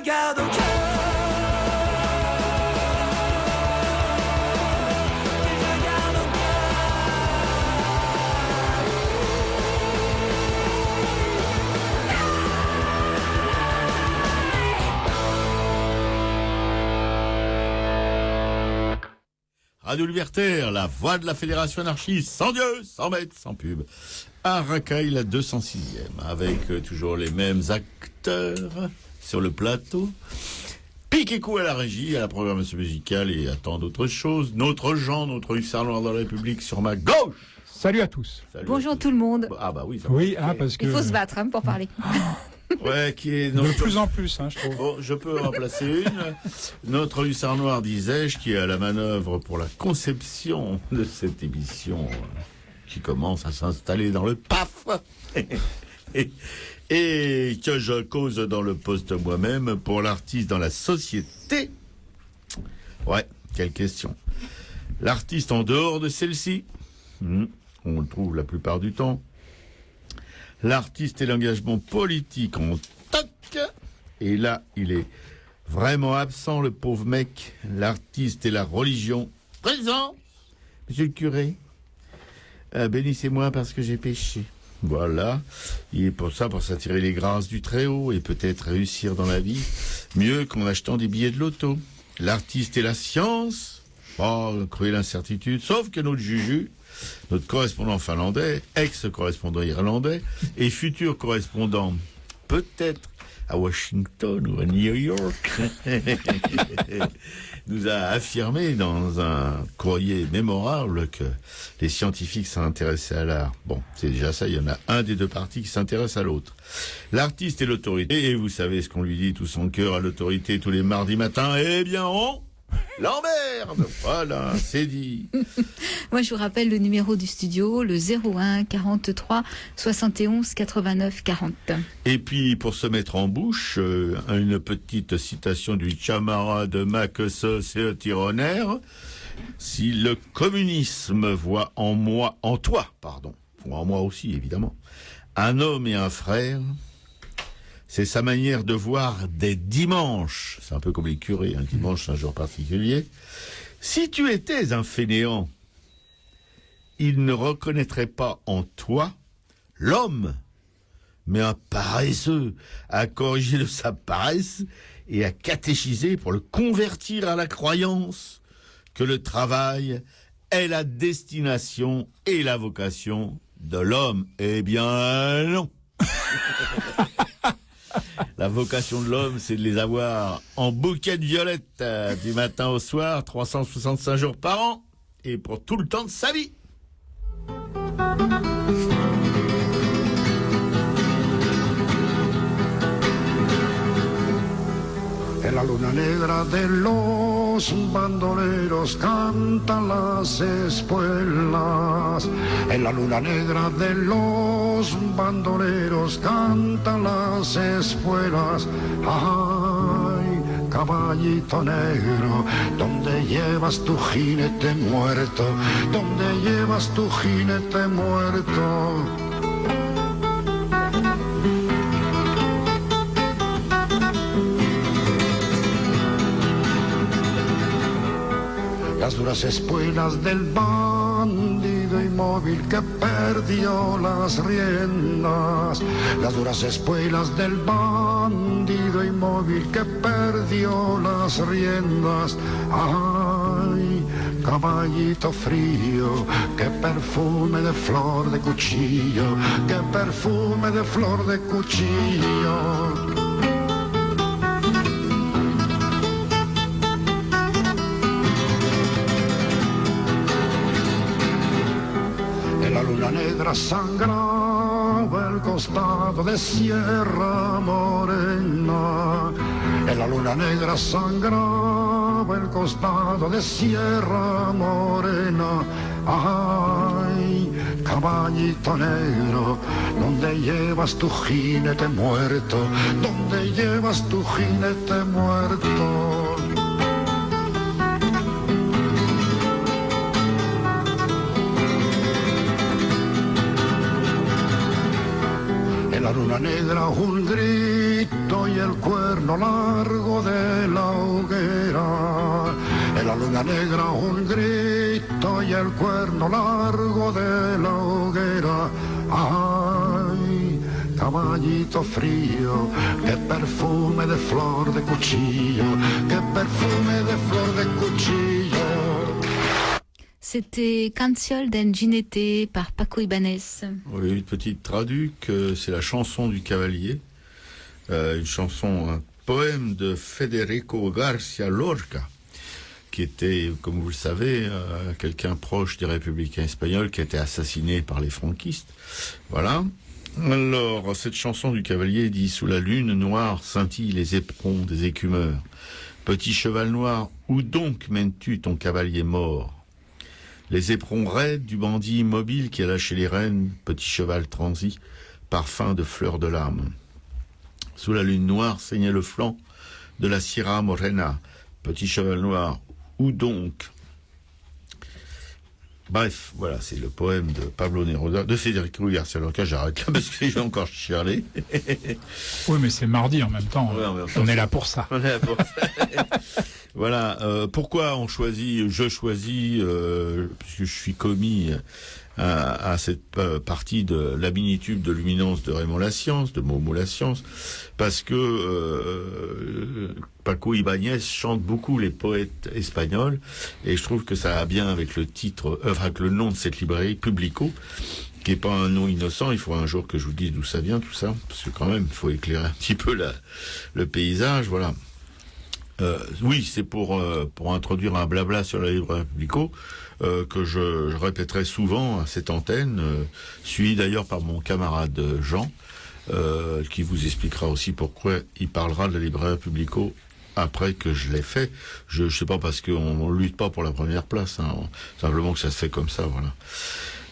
me garde au cœur. Radio Libertaire, la voix de la Fédération anarchiste, sans Dieu, sans maître, sans pub. À Racaille, la 206e, avec toujours les mêmes acteurs sur le plateau. Pique et coup à la régie, à la programmation musicale et à tant d'autres choses. Notre Jean, notre hussard noir dans la République sur ma gauche. Salut à tous. Salut Bonjour à tous. tout le monde. Ah bah oui. Oui, parce que... Il faut se battre pour parler. Ouais, qui est de plus en plus, je trouve. Bon, je peux en remplacer une. Notre hussard noir, disais-je, qui est à la manœuvre pour la conception de cette émission qui commence à s'installer dans le PAF. Et que je cause dans le poste moi-même pour l'artiste dans la société. Ouais, quelle question. L'artiste en dehors de celle-ci, on le trouve la plupart du temps. L'artiste et l'engagement politique en toc. Et là, il est vraiment absent, le pauvre mec. L'artiste et la religion présent. Monsieur le curé, bénissez-moi parce que j'ai péché. Voilà. Il est pour ça, pour s'attirer les grâces du Très-Haut et peut-être réussir dans la vie mieux qu'en achetant des billets de loto. L'artiste et la science. Oh, cruelle incertitude. Sauf que notre Juju, notre correspondant finlandais, ex-correspondant irlandais et futur correspondant peut-être à Washington ou à New York, nous a affirmé dans un courrier mémorable que les scientifiques s'intéressaient à l'art. Bon, c'est déjà ça, il y en a un des deux partis qui s'intéresse à l'autre. L'artiste et l'autorité, et vous savez ce qu'on lui dit tout son cœur à l'autorité tous les mardis matins, eh bien on l'emmerde. Voilà, c'est dit. Moi, je vous rappelle le numéro du studio, le 01 43 71 89 40. Et puis, pour se mettre en bouche, une petite citation du camarade Max Tironer. Si le communisme voit en moi, en toi, ou en moi aussi, évidemment, un homme et un frère, c'est sa manière de voir des dimanches. C'est un peu comme les curés, un dimanche, c'est un jour particulier. Si tu étais un fainéant, il ne reconnaîtrait pas en toi l'homme, mais un paresseux à corriger de sa paresse et à catéchiser pour le convertir à la croyance que le travail est la destination et la vocation de l'homme. Eh bien, non. La vocation de l'homme, c'est de les avoir en bouquet de violettes du matin au soir, 365 jours par an, et pour tout le temps de sa vie. En la luna negra de los bandoleros cantan las espuelas. En la luna negra de los bandoleros cantan las espuelas. Ay, caballito negro, ¿dónde llevas tu jinete muerto? ¿Dónde llevas tu jinete muerto? Las duras espuelas del bandido inmóvil que perdió las riendas. Las duras espuelas del bandido inmóvil que perdió las riendas. Ay, caballito frío, qué perfume de flor de cuchillo, qué perfume de flor de cuchillo. Negra sangraba el costado de Sierra Morena. En la luna negra sangraba el costado de Sierra Morena. Ay, caballito negro, ¿dónde llevas tu jinete muerto? ¿Dónde llevas tu jinete muerto? la luna negra un grito y el cuerno largo de la hoguera. La luna negra un grito y el cuerno largo de la hoguera. Ay, caballito frío, qué perfume de flor de cuchillo, qué perfume de flor de cuchillo. C'était Canciol del Ginete par Paco Ibanez. Oui, une petite traduque, c'est la chanson du cavalier, une chanson, un poème de Federico García Lorca, qui était, comme vous le savez, quelqu'un proche des républicains espagnols qui a été assassiné par les franquistes. Voilà. Alors, cette chanson du cavalier dit « Sous la lune noire scintillent les éperons des écumeurs. Petit cheval noir, où donc mènes-tu ton cavalier mort ? Les éperons raides du bandit immobile qui a lâché les rênes, petit cheval transi, parfum de fleurs de l'âme. Sous la lune noire saignait le flanc de la Sierra Morena, petit cheval noir, où donc ?» Bref, voilà, c'est le poème de Pablo Neruda, de Federico García Lorca. J'arrête là parce que je vais encore chialer. Oui, mais c'est mardi en même temps. Ouais, en même temps, on est là pour ça. On est là pour ça. Voilà, pourquoi je choisis, puisque je suis commis à cette partie de la mini-tube de luminance de Raymond Lascience, de Momo Lascience, parce que Paco Ibáñez chante beaucoup les poètes espagnols, et je trouve que ça va bien avec le titre, avec le nom de cette librairie, Publico, qui est pas un nom innocent. Il faut un jour que je vous dise d'où ça vient, tout ça, parce que quand même, il faut éclairer un petit peu le paysage, voilà. Oui, c'est pour introduire un blabla sur la librairie Publico, que je répéterai souvent à cette antenne, suivi d'ailleurs par mon camarade Jean, qui vous expliquera aussi pourquoi il parlera de la librairie Publico après que je l'ai fait. Je sais pas, parce qu'on lutte pas pour la première place, hein, simplement que ça se fait comme ça, voilà.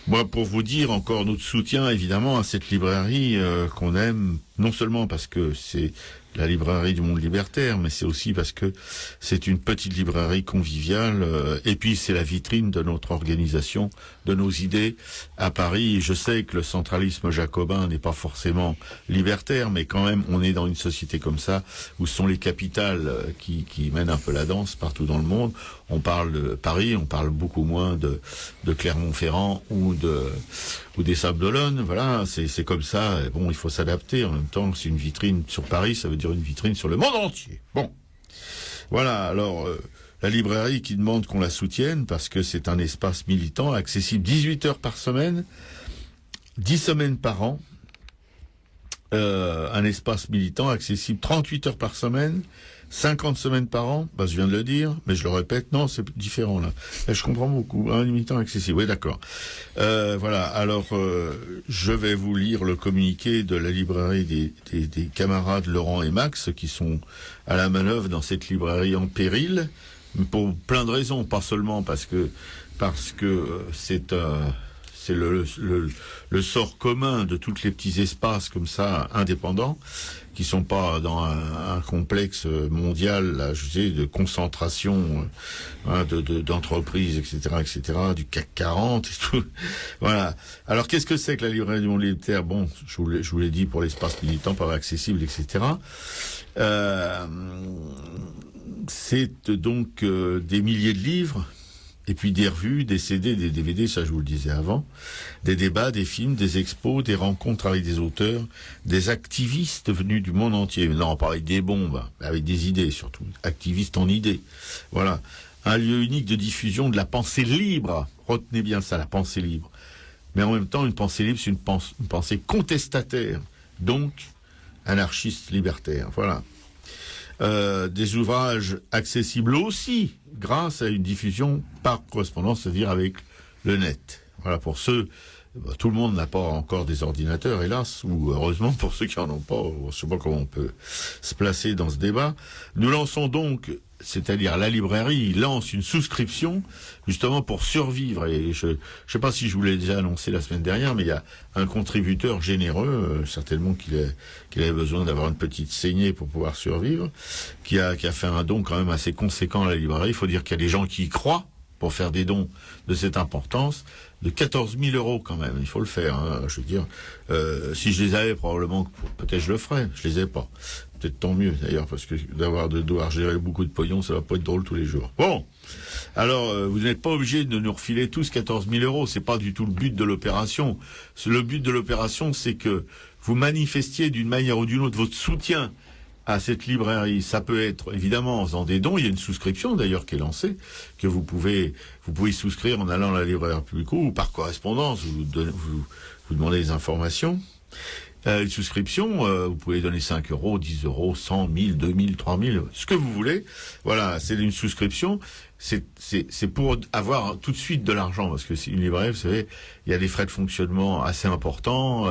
Moi, pour vous dire encore notre soutien, évidemment, à cette librairie qu'on aime, non seulement parce que c'est la librairie du monde libertaire, mais c'est aussi parce que c'est une petite librairie conviviale, et puis c'est la vitrine de notre organisation, de nos idées à Paris. Je sais que le centralisme jacobin n'est pas forcément libertaire, mais quand même, on est dans une société comme ça, où ce sont les capitales qui mènent un peu la danse partout dans le monde. On parle de Paris, on parle beaucoup moins de Clermont-Ferrand ou des Sables-d'Olonne. Voilà, c'est comme ça. Et bon, il faut s'adapter. En même temps, c'est une vitrine sur Paris, ça veut dire une vitrine sur le monde entier. Bon, voilà. Alors, la librairie qui demande qu'on la soutienne parce que c'est un espace militant accessible 18 heures par semaine, 10 semaines par an. Un espace militant accessible 38 heures par semaine, 50 semaines par an, je viens de le dire, mais je le répète, non, c'est différent là. Je comprends beaucoup, un militant accessible, oui d'accord. Voilà, alors je vais vous lire le communiqué de la librairie des camarades Laurent et Max qui sont à la manœuvre dans cette librairie en péril, pour plein de raisons, pas seulement parce que c'est le sort commun de tous les petits espaces comme ça, indépendants, qui sont pas dans un complexe mondial, là, je sais, de concentration, d'entreprises, etc., du CAC 40 et tout. Voilà. Alors, qu'est-ce que c'est que la librairie du monde libertaire? Bon, je vous l'ai dit, pour l'espace militant, pas accessible, etc. C'est donc des milliers de livres, et puis des revues, des CD, des DVD, ça je vous le disais avant, des débats, des films, des expos, des rencontres avec des auteurs, des activistes venus du monde entier. Non, pas avec des bombes, avec des idées surtout, activistes en idées. Voilà, un lieu unique de diffusion de la pensée libre. Retenez bien ça, la pensée libre. Mais en même temps, une pensée libre, c'est une pensée contestataire, donc anarchiste libertaire. Voilà. Des ouvrages accessibles aussi grâce à une diffusion par correspondance, c'est-à-dire avec le net. Voilà, pour ceux, tout le monde n'a pas encore des ordinateurs, hélas, ou heureusement pour ceux qui en ont pas, je sais pas comment on peut se placer dans ce débat. Nous lançons donc, c'est-à-dire la librairie lance une souscription justement pour survivre. Et je sais pas si je vous l'ai déjà annoncé la semaine dernière, mais il y a un contributeur généreux, certainement qu'il avait besoin d'avoir une petite saignée pour pouvoir survivre, qui a fait un don quand même assez conséquent à la librairie. Il faut dire qu'il y a des gens qui y croient, pour faire des dons de cette importance, de 14 000 € quand même. Il faut le faire, hein. Je veux dire, si je les avais, probablement, peut-être je le ferais. Je les ai pas. Peut-être tant mieux, d'ailleurs, parce que devoir gérer beaucoup de pognon, ça va pas être drôle tous les jours. Bon. Alors, vous n'êtes pas obligé de nous refiler tous 14 000 €. C'est pas du tout le but de l'opération. Le but de l'opération, c'est que vous manifestiez d'une manière ou d'une autre votre soutien à cette librairie. Ça peut être évidemment en faisant des dons. Il y a une souscription d'ailleurs qui est lancée, que vous pouvez souscrire en allant à la librairie Publico ou par correspondance. Vous demandez des informations. Une souscription, vous pouvez donner 5 €, 10 €, 100 000, 2 000, 3 000, ce que vous voulez. Voilà, c'est une souscription. C'est pour avoir tout de suite de l'argent, parce que c'est une librairie, vous savez, il y a des frais de fonctionnement assez importants,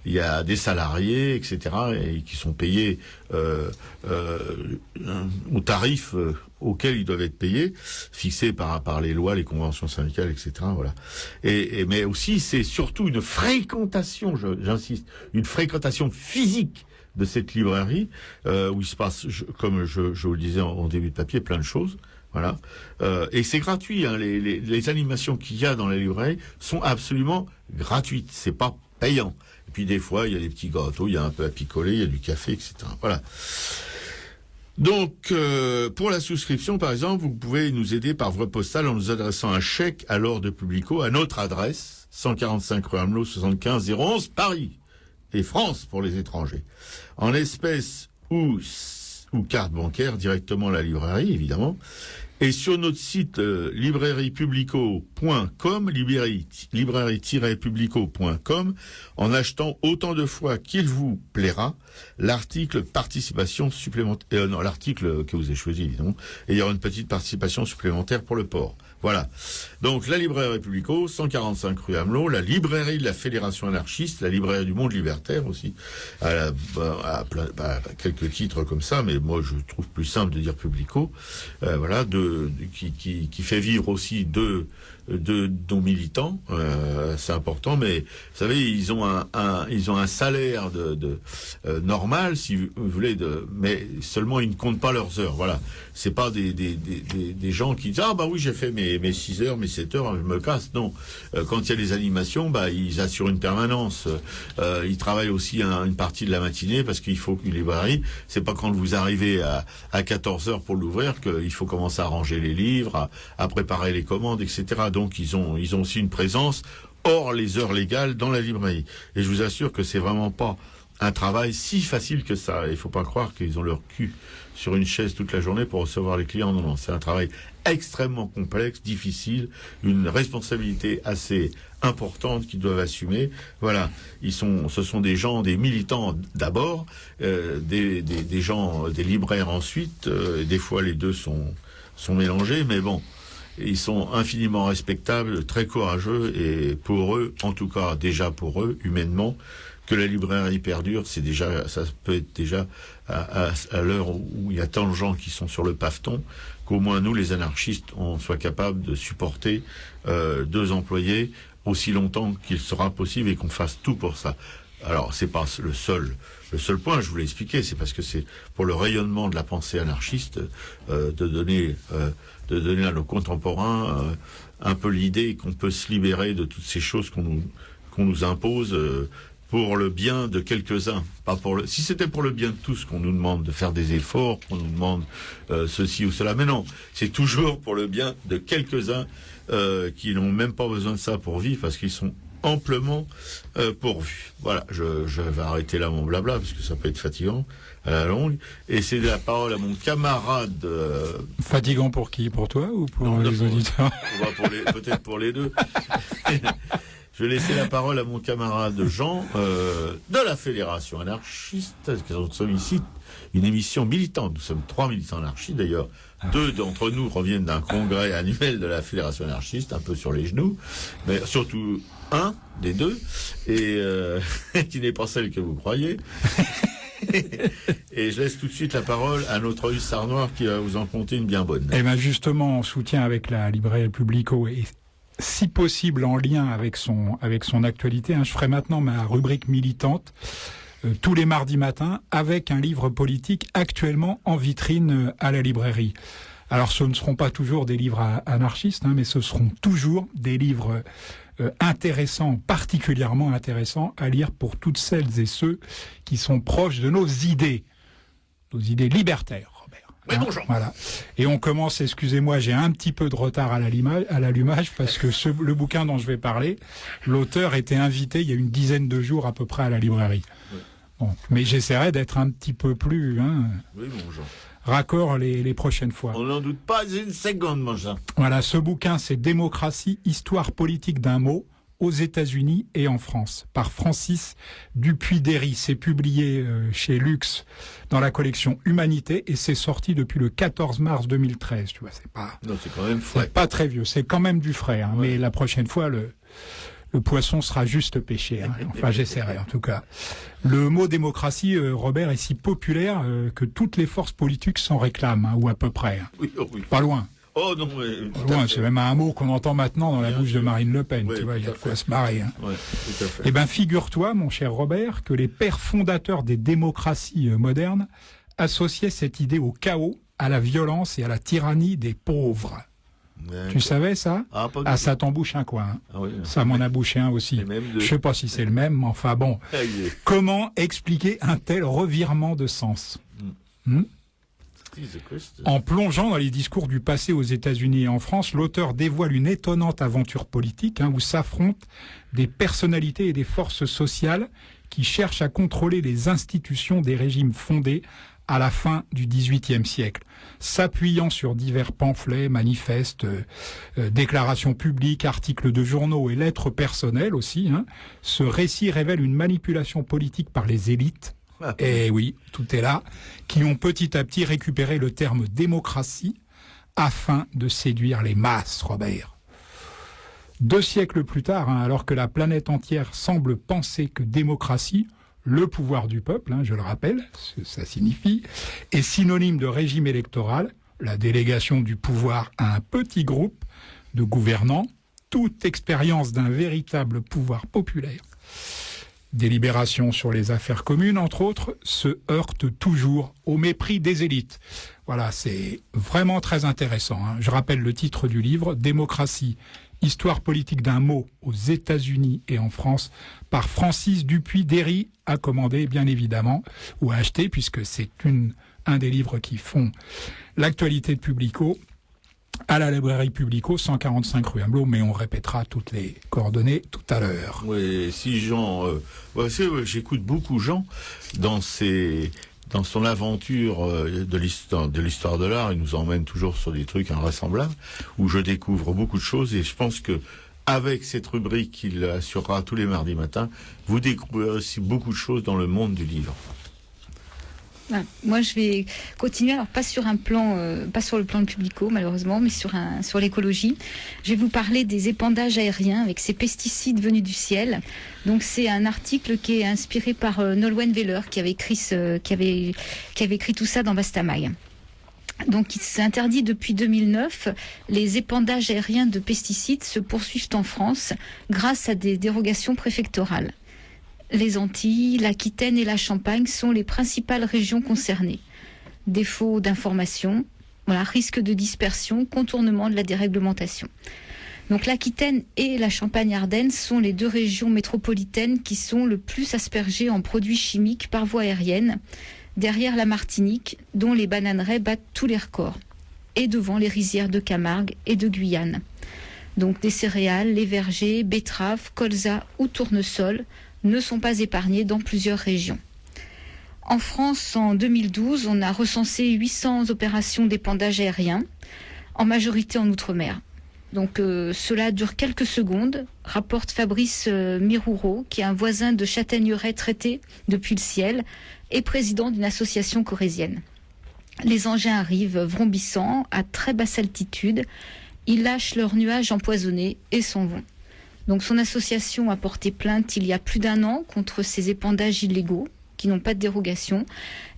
il y a des salariés, etc., et qui sont payés au tarif auquel ils doivent être payés, fixés par les lois, les conventions syndicales, etc. Voilà. Mais aussi, c'est surtout une fréquentation, j'insiste, une fréquentation physique de cette librairie, où il se passe, comme je vous le disais en début de papier, plein de choses. Voilà. Et c'est gratuit, hein. Les animations qu'il y a dans la librairie sont absolument gratuites. C'est pas payant. Et puis des fois, il y a des petits gâteaux, il y a un peu à picoler, il y a du café, etc. Voilà. Donc, pour la souscription, par exemple, vous pouvez nous aider par voie postale en nous adressant un chèque à l'ordre Publico à notre adresse, 145 rue Amelot, 75 011, Paris et France pour les étrangers. En espèces ou carte bancaire directement à la librairie, évidemment. Et sur notre site librairiepublico.com, librairie-publico.com, en achetant autant de fois qu'il vous plaira, l'article participation supplémentaire, l'article que vous avez choisi, évidemment, et il y aura une petite participation supplémentaire pour le port. Voilà. Donc, la librairie Publico, 145 rue Amelot, la librairie de la Fédération anarchiste, la librairie du Monde libertaire aussi, à quelques titres comme ça, mais moi, je trouve plus simple de dire Publico, voilà, qui fait vivre aussi deux militants, c'est important, mais vous savez, ils ont un salaire normal, si vous voulez, mais seulement ils ne comptent pas leurs heures. Voilà, c'est pas des gens qui disent bah oui, j'ai fait mes 6 heures, mes 7 heures, je me casse. Non, quand il y a des animations, ils assurent une permanence. Ils travaillent aussi une partie de la matinée parce qu'il faut qu'une librairie, c'est pas quand vous arrivez à 14 heures pour l'ouvrir qu'il faut commencer à ranger les livres, à préparer les commandes, etc. Donc ils ont aussi une présence hors les heures légales dans la librairie. Et je vous assure que c'est vraiment pas un travail si facile que ça. Il faut pas croire qu'ils ont leur cul sur une chaise toute la journée pour recevoir les clients. Non, c'est un travail extrêmement complexe, difficile, une responsabilité assez importante qu'ils doivent assumer. Voilà, ce sont des gens, des militants d'abord, des gens, des libraires ensuite. Des fois les deux sont mélangés, mais bon. Ils sont infiniment respectables, très courageux, et pour eux, en tout cas déjà pour eux, humainement, que la librairie perdure, ça peut être déjà à l'heure où il y a tant de gens qui sont sur le paveton, qu'au moins nous, les anarchistes, on soit capables de supporter 2 employés aussi longtemps qu'il sera possible et qu'on fasse tout pour ça. Alors, c'est pas le seul point, je vous l'ai expliqué, c'est parce que c'est pour le rayonnement de la pensée anarchiste de donner à nos contemporains un peu l'idée qu'on peut se libérer de toutes ces choses qu'on nous impose pour le bien de quelques-uns. Si c'était pour le bien de tous qu'on nous demande de faire des efforts, qu'on nous demande ceci ou cela, mais non, c'est toujours pour le bien de quelques-uns qui n'ont même pas besoin de ça pour vivre parce qu'ils sont amplement pourvu. Voilà, je vais arrêter là mon blabla parce que ça peut être fatigant à la longue. Et c'est la parole à mon camarade. Fatigant pour qui? Pour toi ou pour les auditeurs? Peut-être pour les deux. Je vais laisser la parole à mon camarade Jean de la Fédération anarchiste. Nous sommes ici une émission militante. Nous sommes 3 militants anarchistes d'ailleurs. 2 d'entre nous reviennent d'un congrès annuel de la Fédération anarchiste, un peu sur les genoux, mais surtout un des 2, et qui n'est pas celle que vous croyez. Et je laisse tout de suite la parole à notre hussard noir qui va vous en conter une bien bonne. Eh bien justement, en soutien avec la librairie Publico et si possible en lien avec son actualité, je ferai maintenant ma rubrique militante tous les mardis matins avec un livre politique actuellement en vitrine à la librairie. Alors ce ne seront pas toujours des livres anarchistes, mais ce seront toujours des livres intéressants, particulièrement intéressants à lire pour toutes celles et ceux qui sont proches de nos idées libertaires. Oui, bonjour. Voilà. Et on commence, excusez-moi, j'ai un petit peu de retard à l'allumage parce que le bouquin dont je vais parler, l'auteur était invité il y a une dizaine de jours à peu près à la librairie. Oui. Bon, mais j'essaierai d'être un petit peu plus oui, bonjour. Raccord les prochaines fois. On n'en doute pas une seconde, mon Jean. Voilà, ce bouquin, c'est Démocratie, histoire politique d'un mot, aux États-Unis et en France, par Francis Dupuy-Derry. C'est publié chez Lux dans la collection Humanité et c'est sorti depuis le 14 mars 2013. Tu vois, c'est pas. Non, c'est quand même frais. C'est pas très vieux. C'est quand même du frais. Ouais. Mais la prochaine fois, le poisson sera juste pêché. Enfin, j'essaierai en tout cas. Le mot démocratie, Robert, est si populaire que toutes les forces politiques s'en réclament, ou à peu près. Oui, oui. Pas loin. Oh non, loin, c'est même un mot qu'on entend maintenant dans la bouche de Marine Le Pen. Oui, tu vois, il y a de quoi se Oui, marrer. tout à fait. Eh bien, figure-toi, mon cher Robert, que les pères fondateurs des démocraties modernes associaient cette idée au chaos, à la violence et à la tyrannie des pauvres. Tu savais ça? Ça t'en bouche un coin. Ah oui, ça m'en a bouché un aussi. Je sais pas si c'est le même, mais enfin bon. Comment expliquer un tel revirement de sens? En plongeant dans les discours du passé aux États-Unis et en France, l'auteur dévoile une étonnante aventure politique où s'affrontent des personnalités et des forces sociales qui cherchent à contrôler les institutions des régimes fondés à la fin du XVIIIe siècle. S'appuyant sur divers pamphlets, manifestes, déclarations publiques, articles de journaux et lettres personnelles aussi, ce récit révèle une manipulation politique par les élites. Et oui, tout est là, qui ont petit à petit récupéré le terme démocratie afin de séduire les masses, Robert. 2 siècles plus tard, alors que la planète entière semble penser que démocratie, le pouvoir du peuple, je le rappelle, ça signifie, est synonyme de régime électoral, la délégation du pouvoir à un petit groupe de gouvernants, toute expérience d'un véritable pouvoir populaire. Délibération sur les affaires communes, entre autres, se heurte toujours au mépris des élites. Voilà, c'est vraiment très intéressant. Je rappelle le titre du livre, Démocratie, histoire politique d'un mot aux États-Unis et en France, par Francis Dupuy-Derry, à commander bien évidemment, ou à acheter, puisque c'est un des livres qui font l'actualité de Publico, à la librairie Publico, 145 rue Hamelot, mais on répétera toutes les coordonnées tout à l'heure. Oui, si Jean... j'écoute beaucoup Jean dans son aventure de l'histoire de l'art. Il nous emmène toujours sur des trucs invraisemblables, où je découvre beaucoup de choses, et je pense que avec cette rubrique qu'il assurera tous les mardis matins, vous découvrirez aussi beaucoup de choses dans le monde du livre. Moi, je vais continuer, alors pas sur le plan de Publico, malheureusement, mais sur l'écologie. Je vais vous parler des épandages aériens avec ces pesticides venus du ciel. Donc, c'est un article qui est inspiré par Nolwenn Weller, qui avait écrit tout ça dans Bastamaille. Donc, il s'est interdit depuis 2009. Les épandages aériens de pesticides se poursuivent en France grâce à des dérogations préfectorales. Les Antilles, l'Aquitaine et la Champagne sont les principales régions concernées. Défaut d'information, risque de dispersion, contournement de la déréglementation. Donc l'Aquitaine et la Champagne-Ardenne sont les 2 régions métropolitaines qui sont le plus aspergées en produits chimiques par voie aérienne, derrière la Martinique, dont les bananeraies battent tous les records, et devant les rizières de Camargue et de Guyane. Donc des céréales, les vergers, betteraves, colza ou tournesol ne sont pas épargnés dans plusieurs régions. En France, en 2012, on a recensé 800 opérations d'épandage aérien, en majorité en Outre-mer. Donc cela dure quelques secondes, rapporte Fabrice Mirouro, qui est un voisin de Châtaigneraie traité depuis le ciel et président d'une association corrézienne. Les engins arrivent vrombissants, à très basse altitude, ils lâchent leurs nuages empoisonnés et s'en vont. Donc son association a porté plainte il y a plus d'1 an contre ces épandages illégaux, qui n'ont pas de dérogation,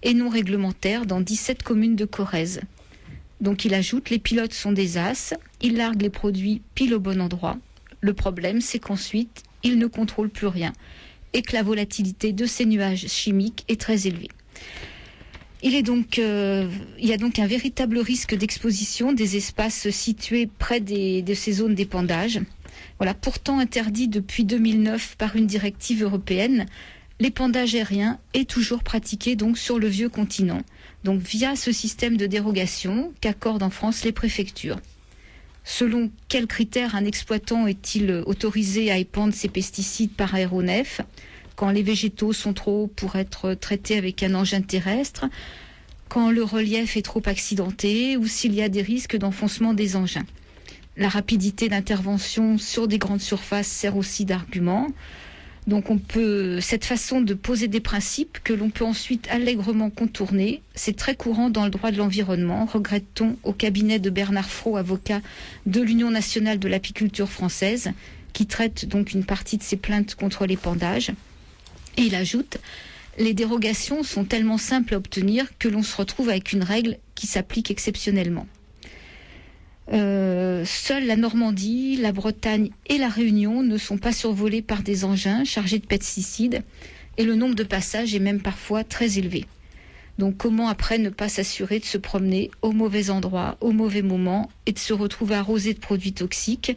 et non réglementaires dans 17 communes de Corrèze. Donc il ajoute, les pilotes sont des as, ils larguent les produits pile au bon endroit. Le problème, c'est qu'ensuite, ils ne contrôlent plus rien, et que la volatilité de ces nuages chimiques est très élevée. Il y a donc un véritable risque d'exposition des espaces situés près de ces zones d'épandage. Voilà, pourtant interdit depuis 2009 par une directive européenne, l'épandage aérien est toujours pratiqué donc sur le vieux continent, donc via ce système de dérogation qu'accordent en France les préfectures. Selon quels critères un exploitant est-il autorisé à épandre ces pesticides par aéronef, quand les végétaux sont trop hauts pour être traités avec un engin terrestre, quand le relief est trop accidenté ou s'il y a des risques d'enfoncement des engins. La rapidité d'intervention sur des grandes surfaces sert aussi d'argument. Donc cette façon de poser des principes que l'on peut ensuite allègrement contourner, c'est très courant dans le droit de l'environnement, regrette-t-on au cabinet de Bernard Fraud, avocat de l'Union nationale de l'apiculture française, qui traite donc une partie de ses plaintes contre l'épandage. Et il ajoute, les dérogations sont tellement simples à obtenir que l'on se retrouve avec une règle qui s'applique exceptionnellement. Seules la Normandie, la Bretagne et la Réunion ne sont pas survolées par des engins chargés de pesticides et le nombre de passages est même parfois très élevé. Donc comment après ne pas s'assurer de se promener au mauvais endroit, au mauvais moment et de se retrouver arrosé de produits toxiques?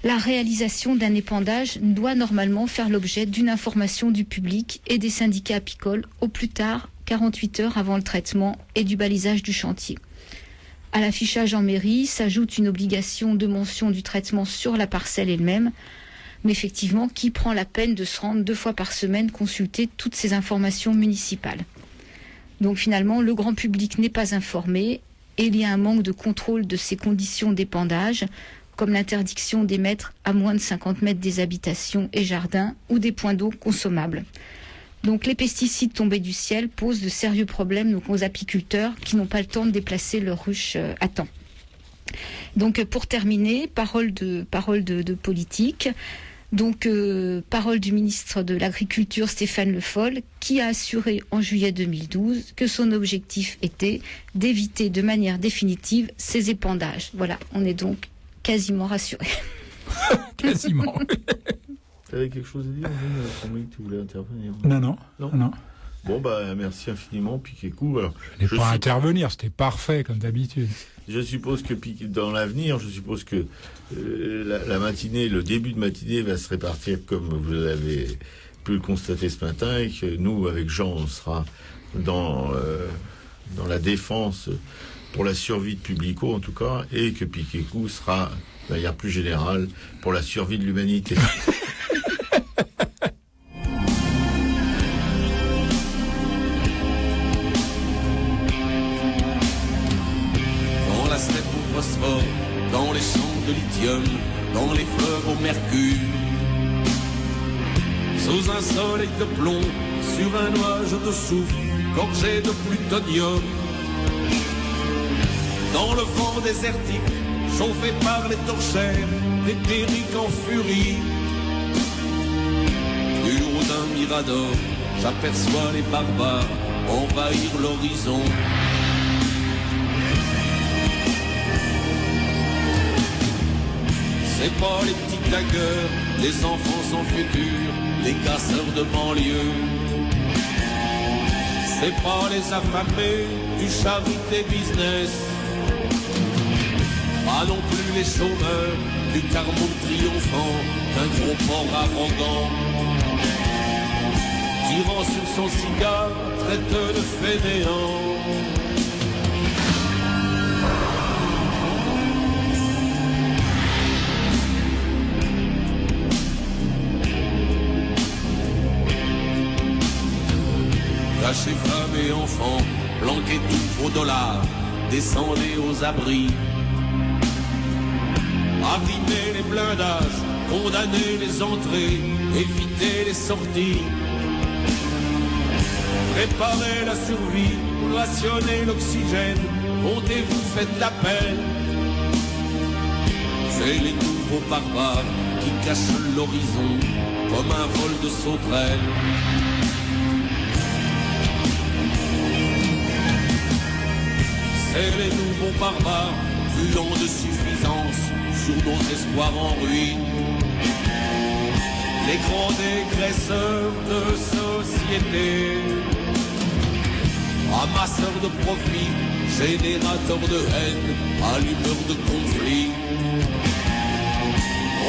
La réalisation d'un épandage doit normalement faire l'objet d'une information du public et des syndicats apicoles au plus tard 48 heures avant le traitement et du balisage du chantier. À l'affichage en mairie s'ajoute une obligation de mention du traitement sur la parcelle elle-même. Mais effectivement, qui prend la peine de se rendre 2 fois par semaine consulter toutes ces informations municipales? Donc finalement, le grand public n'est pas informé et il y a un manque de contrôle de ces conditions d'épandage, comme l'interdiction d'émettre à moins de 50 mètres des habitations et jardins ou des points d'eau consommables. Donc les pesticides tombés du ciel posent de sérieux problèmes donc, aux apiculteurs qui n'ont pas le temps de déplacer leurs ruches à temps. Donc pour terminer, parole de politique. Donc parole du ministre de l'Agriculture Stéphane Le Foll qui a assuré en juillet 2012 que son objectif était d'éviter de manière définitive ces épandages. Voilà, on est donc quasiment rassuré. Quasiment. Tu avais quelque chose à dire, que tu voulais intervenir? Non. Bon, merci infiniment, Piquet-Cou. Alors, je n'ai pas à intervenir, c'était parfait, comme d'habitude. Je suppose que dans l'avenir, la matinée, le début de matinée va se répartir comme vous l'avez pu le constater ce matin, et que nous, avec Jean, on sera dans la défense pour la survie de Publico, en tout cas, et que Piquet-Cou sera, de manière plus générale, pour la survie de l'humanité. Dans les champs de lithium, dans les fleuves au mercure, sous un soleil de plomb, sur un nuage de soufre, gorgé de plutonium, dans le vent désertique, chauffé par les torchères, éthériques en furie, du haut d'un mirador, j'aperçois les barbares envahir l'horizon. C'est pas les petits tagueurs, les enfants sans futur, les casseurs de banlieue. C'est pas les affamés du charité business, pas non plus les chômeurs du carbone triomphant d'un gros port arrogant, tirant sur son cigare, traite de fainéant. Cachez femmes et enfants, planquez tout vos dollars, descendez aux abris. Arrimez les blindages, condamnez les entrées, évitez les sorties. Préparez la survie, rationnez l'oxygène, montez-vous, faites la peine. C'est les nouveaux barbares qui cachent l'horizon comme un vol de sauterelles. C'est les nouveaux barbares, truands de suffisance, sur nos espoirs en ruine. Les grands dégraisseurs de société, amasseur de profit, générateur de haine, allumeur de conflit.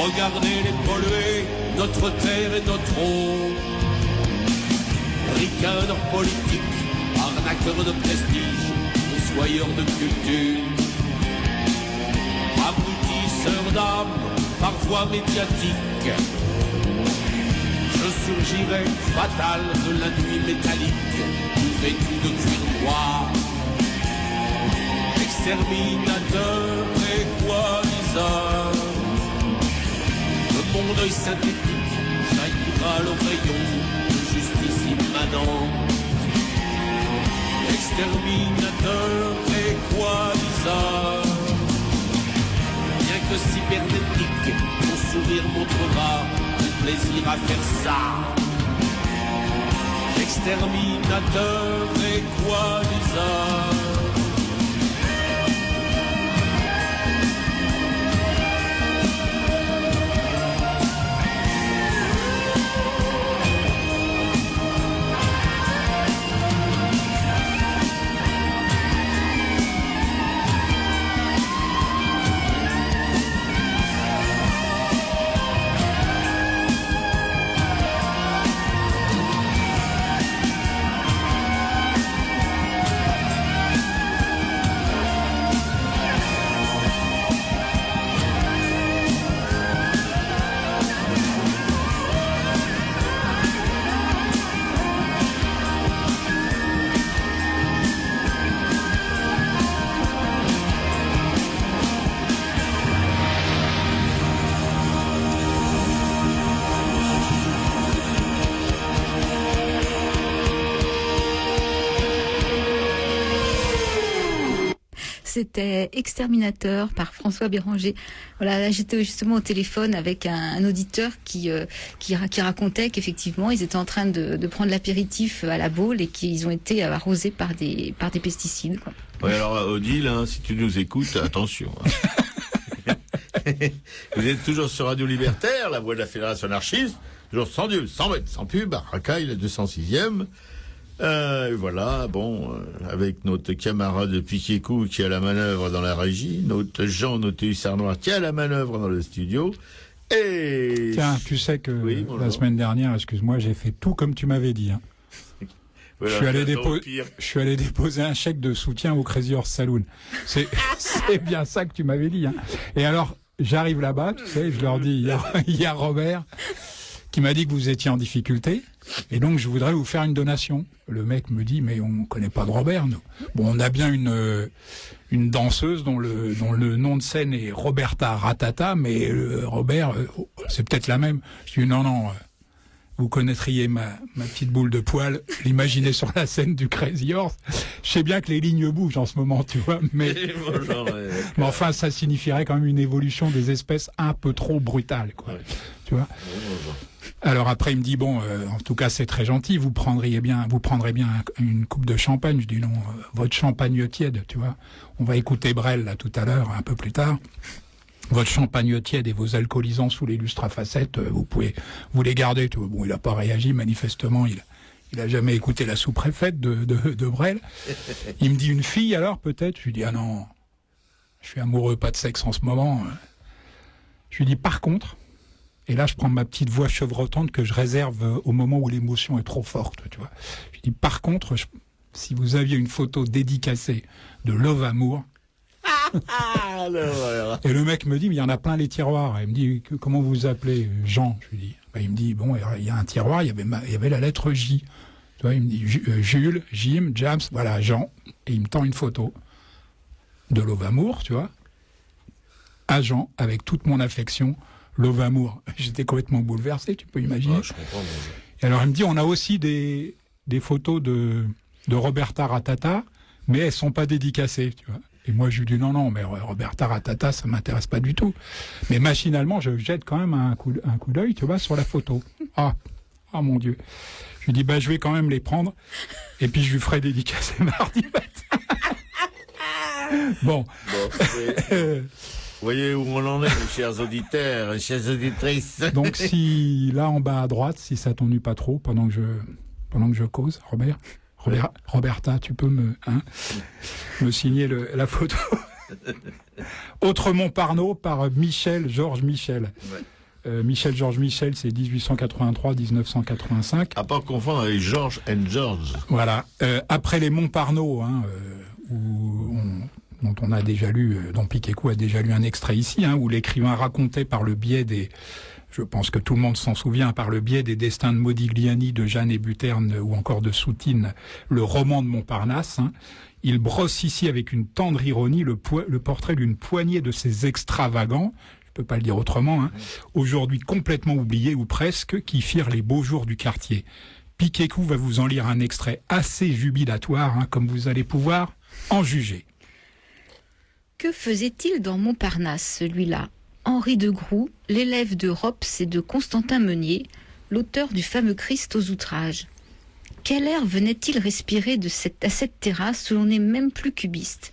Regardez les polluer, notre terre et notre eau. Ricaneur politique, arnaqueur de prestige, fossoyeur de culture. Abrutisseur d'âme, parfois médiatique. Je surgirai fatal de la nuit métallique, vêtu de cuir noir. Exterminateur, équaliseur. De mon œil synthétique jaillira le rayon de justice immanente. Exterminateur, équaliseur. Bien que cybernétique, mon sourire montrera du plaisir à faire ça. Exterminateur, équaliseur. C'était Exterminateur par François Béranger. Voilà, là j'étais justement au téléphone avec un auditeur qui racontait qu'effectivement ils étaient en train de prendre l'apéritif à la Baule et qu'ils ont été arrosés par des pesticides, quoi. Ouais, alors Odile, hein, si tu nous écoutes, attention. Hein. Vous êtes toujours sur Radio Libertaire, la voix de la Fédération anarchiste, toujours sans Dieu, sans mètres, sans pub, à Racaille, la 206e. Voilà, bon, avec notre camarade Piquet-Cou qui est à la manœuvre dans la régie, notre Jean, notre hussard noir qui est à la manœuvre dans le studio. Et tiens, tu sais que oui, la semaine dernière, excuse-moi, j'ai fait tout comme tu m'avais dit. Hein. Voilà, je suis allé déposer un chèque de soutien au Crazy Horse Saloon. C'est bien ça que tu m'avais dit. Hein. Et alors, j'arrive là-bas, tu sais, je leur dis, il y a Robert qui m'a dit que vous étiez en difficulté, et donc je voudrais vous faire une donation. Le mec me dit, mais on connaît pas de Robert, nous. Bon, on a bien une danseuse dont le nom de scène est Roberta Ratata, mais Robert, c'est peut-être la même. Je dis, non, vous connaîtriez ma petite boule de poil, l'imaginez sur la scène du Crazy Horse. Je sais bien que les lignes bougent en ce moment, tu vois, mais enfin, ça signifierait quand même une évolution des espèces un peu trop brutale, quoi. Ouais. Tu vois. Alors après, il me dit, bon, en tout cas, c'est très gentil, vous prendrez bien une coupe de champagne. Je dis non, votre champagne tiède, tu vois. On va écouter Brel, là, tout à l'heure, un peu plus tard. Votre champagne tiède et vos alcoolisants sous les lustres à facettes, vous pouvez vous les garder. Tu vois. Bon, il a pas réagi, manifestement, il a jamais écouté la sous-préfète de Brel. Il me dit, une fille, alors, peut-être? Je lui dis, ah non, je suis amoureux, pas de sexe en ce moment. Je lui dis, par contre, et là, je prends ma petite voix chevrotante que je réserve au moment où l'émotion est trop forte, tu vois. Je dis, par contre, si vous aviez une photo dédicacée de Love Amour, et le mec me dit, mais il y en a plein les tiroirs. Il me dit, comment vous vous appelez? Jean. Je lui dis, il me dit, bon, il y a un tiroir, il y avait la lettre J. Tu vois, il me dit, Jules, Jim, James, voilà, Jean. Et il me tend une photo de Love Amour, tu vois, à Jean, avec toute mon affection. Love Amour. J'étais complètement bouleversé, tu peux imaginer. Je comprends. Et alors il me dit, on a aussi des photos de Roberta Ratata, mais elles sont pas dédicacées, tu vois. Et moi je lui dis non, mais Roberta Ratata, ça m'intéresse pas du tout. Mais machinalement, je jette quand même un coup d'œil, tu vois, sur la photo. Ah mon Dieu. Je lui dis, je vais quand même les prendre, et puis je lui ferai dédicacer mardi matin. Bon. Vous voyez où on en est, mes chers auditeurs, chères auditrices. Donc si, là en bas à droite, si ça t'ennuie pas trop, pendant que je cause, Roberta, tu peux me signer la photo. Autre Montparnasse par Georges Michel. Ouais. Georges Michel, c'est 1883-1985. À pas confondre avec George and George. Voilà. Après les Montparnasse, dont on a déjà lu, dont Piquécourt a déjà lu un extrait ici, où l'écrivain racontait par le biais je pense que tout le monde s'en souvient, par le biais des destins de Modigliani, de Jeanne Hébuterne ou encore de Soutine, le roman de Montparnasse. Il brosse ici avec une tendre ironie le portrait d'une poignée de ces extravagants, je peux pas le dire autrement, aujourd'hui complètement oubliés ou presque, qui firent les beaux jours du quartier. Piquécourt va vous en lire un extrait assez jubilatoire, comme vous allez pouvoir en juger. Que faisait-il dans Montparnasse, celui-là ? Henri de Groux, l'élève de Rops et de Constantin Meunier, l'auteur du fameux Christ aux outrages. Quel air venait-il respirer à cette terrasse où l'on n'est même plus cubiste ?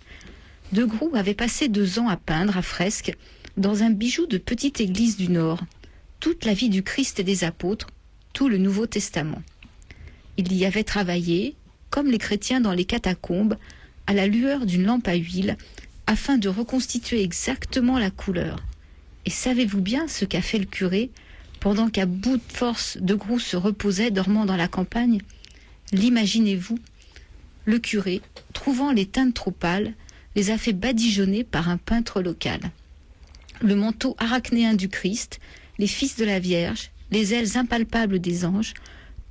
De Groux avait passé 2 ans à peindre à fresque dans un bijou de petite église du Nord, toute la vie du Christ et des apôtres, tout le Nouveau Testament. Il y avait travaillé, comme les chrétiens dans les catacombes, à la lueur d'une lampe à huile, afin de reconstituer exactement la couleur. Et savez-vous bien ce qu'a fait le curé, pendant qu'à bout de force de Groux se reposait, dormant dans la campagne ? L'imaginez-vous ? Le curé, trouvant les teintes trop pâles, les a fait badigeonner par un peintre local. Le manteau arachnéen du Christ, les fils de la Vierge, les ailes impalpables des anges,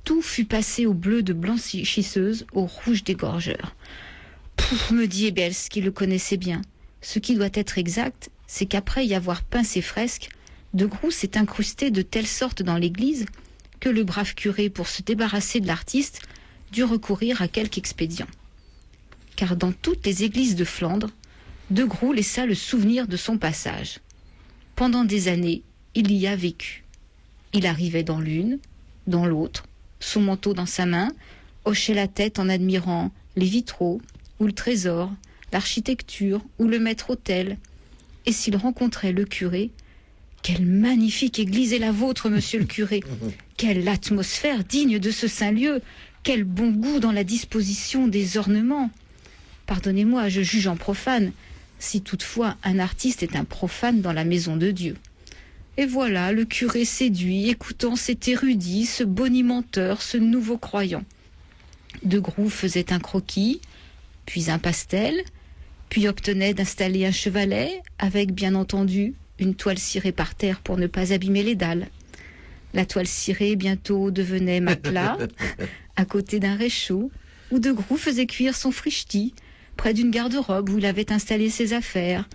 tout fut passé au bleu de blanchisseuse, au rouge des gorgeurs. Me dit Ebels, qui le connaissait bien. Ce qui doit être exact, c'est qu'après y avoir peint ses fresques, de Groux s'est incrusté de telle sorte dans l'église que le brave curé, pour se débarrasser de l'artiste, dut recourir à quelque expédient. Car dans toutes les églises de Flandre, de Groux laissa le souvenir de son passage. Pendant des années, il y a vécu. Il arrivait dans l'une, dans l'autre, son manteau dans sa main, hochait la tête en admirant les vitraux, ou le trésor, l'architecture, ou le maître-autel. Et s'il rencontrait le curé, « Quelle magnifique église est la vôtre, monsieur le curé ! Quelle atmosphère digne de ce saint lieu ! Quel bon goût dans la disposition des ornements ! Pardonnez-moi, je juge en profane, si toutefois un artiste est un profane dans la maison de Dieu. » Et voilà le curé séduit, écoutant cet érudit, ce bonimenteur, ce nouveau croyant. De Groux faisait un croquis, puis un pastel, puis obtenait d'installer un chevalet, avec, bien entendu, une toile cirée par terre pour ne pas abîmer les dalles. La toile cirée bientôt devenait matelas, à côté d'un réchaud, où De Groux faisait cuire son frichti, près d'une garde-robe où il avait installé ses affaires,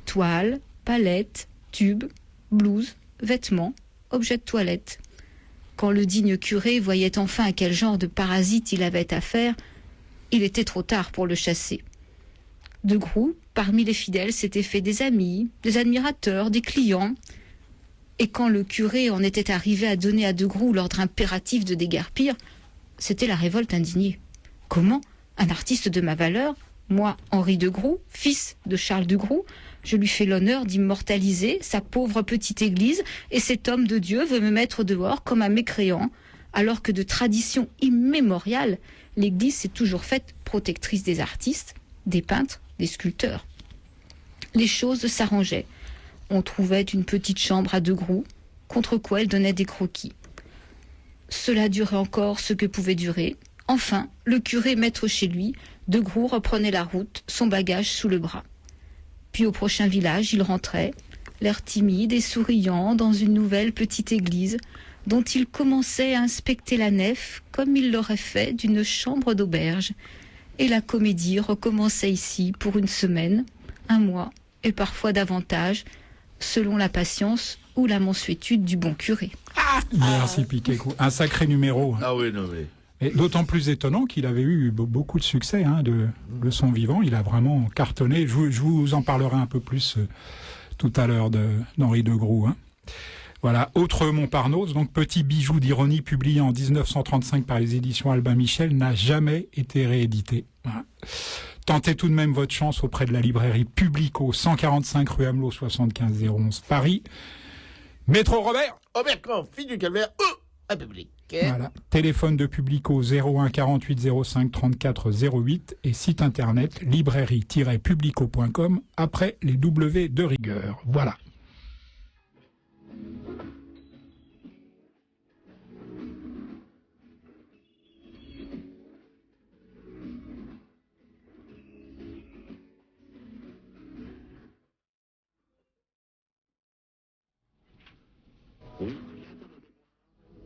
toile, palette, tube, blouse, vêtements, objets de toilette. Quand le digne curé voyait enfin à quel genre de parasite il avait affaire, il était trop tard pour le chasser. De Groux, parmi les fidèles, s'était fait des amis, des admirateurs, des clients. Et quand le curé en était arrivé à donner à De Groux l'ordre impératif de déguerpir, c'était la révolte indignée. Comment ? Un artiste de ma valeur, moi, Henri de Groux, fils de Charles de Groux, je lui fais l'honneur d'immortaliser sa pauvre petite église, et cet homme de Dieu veut me mettre dehors comme un mécréant, alors que de tradition immémoriale, l'église s'est toujours faite protectrice des artistes, des peintres, des sculpteurs. Les choses s'arrangeaient. On trouvait une petite chambre à De Groux, contre quoi elle donnait des croquis. Cela durait encore ce que pouvait durer. Enfin, le curé maître chez lui, De Groux reprenait la route, son bagage sous le bras. Puis au prochain village, il rentrait, l'air timide et souriant, dans une nouvelle petite église, dont il commençait à inspecter la nef comme il l'aurait fait d'une chambre d'auberge. Et la comédie recommençait ici pour une semaine, un mois, et parfois davantage, selon la patience ou la mansuétude du bon curé. Merci Piquécourt. Un sacré numéro. Ah oui, non mais... Et d'autant plus étonnant qu'il avait eu beaucoup de succès de son vivant. Il a vraiment cartonné. Je vous en parlerai un peu plus tout à l'heure d'Henri de Groux. Voilà, autre Montparnasse, donc petit bijou d'ironie publié en 1935 par les éditions Albin Michel, n'a jamais été réédité. Voilà. Tentez tout de même votre chance auprès de la librairie Publico, 145 rue Amelot, 75 011 Paris. Métro Robert. Robert Caen, fille du calvaire. République. Voilà. Téléphone de Publico 01 48 05 34 08 et site internet librairie-publico.com après les W de rigueur. Voilà.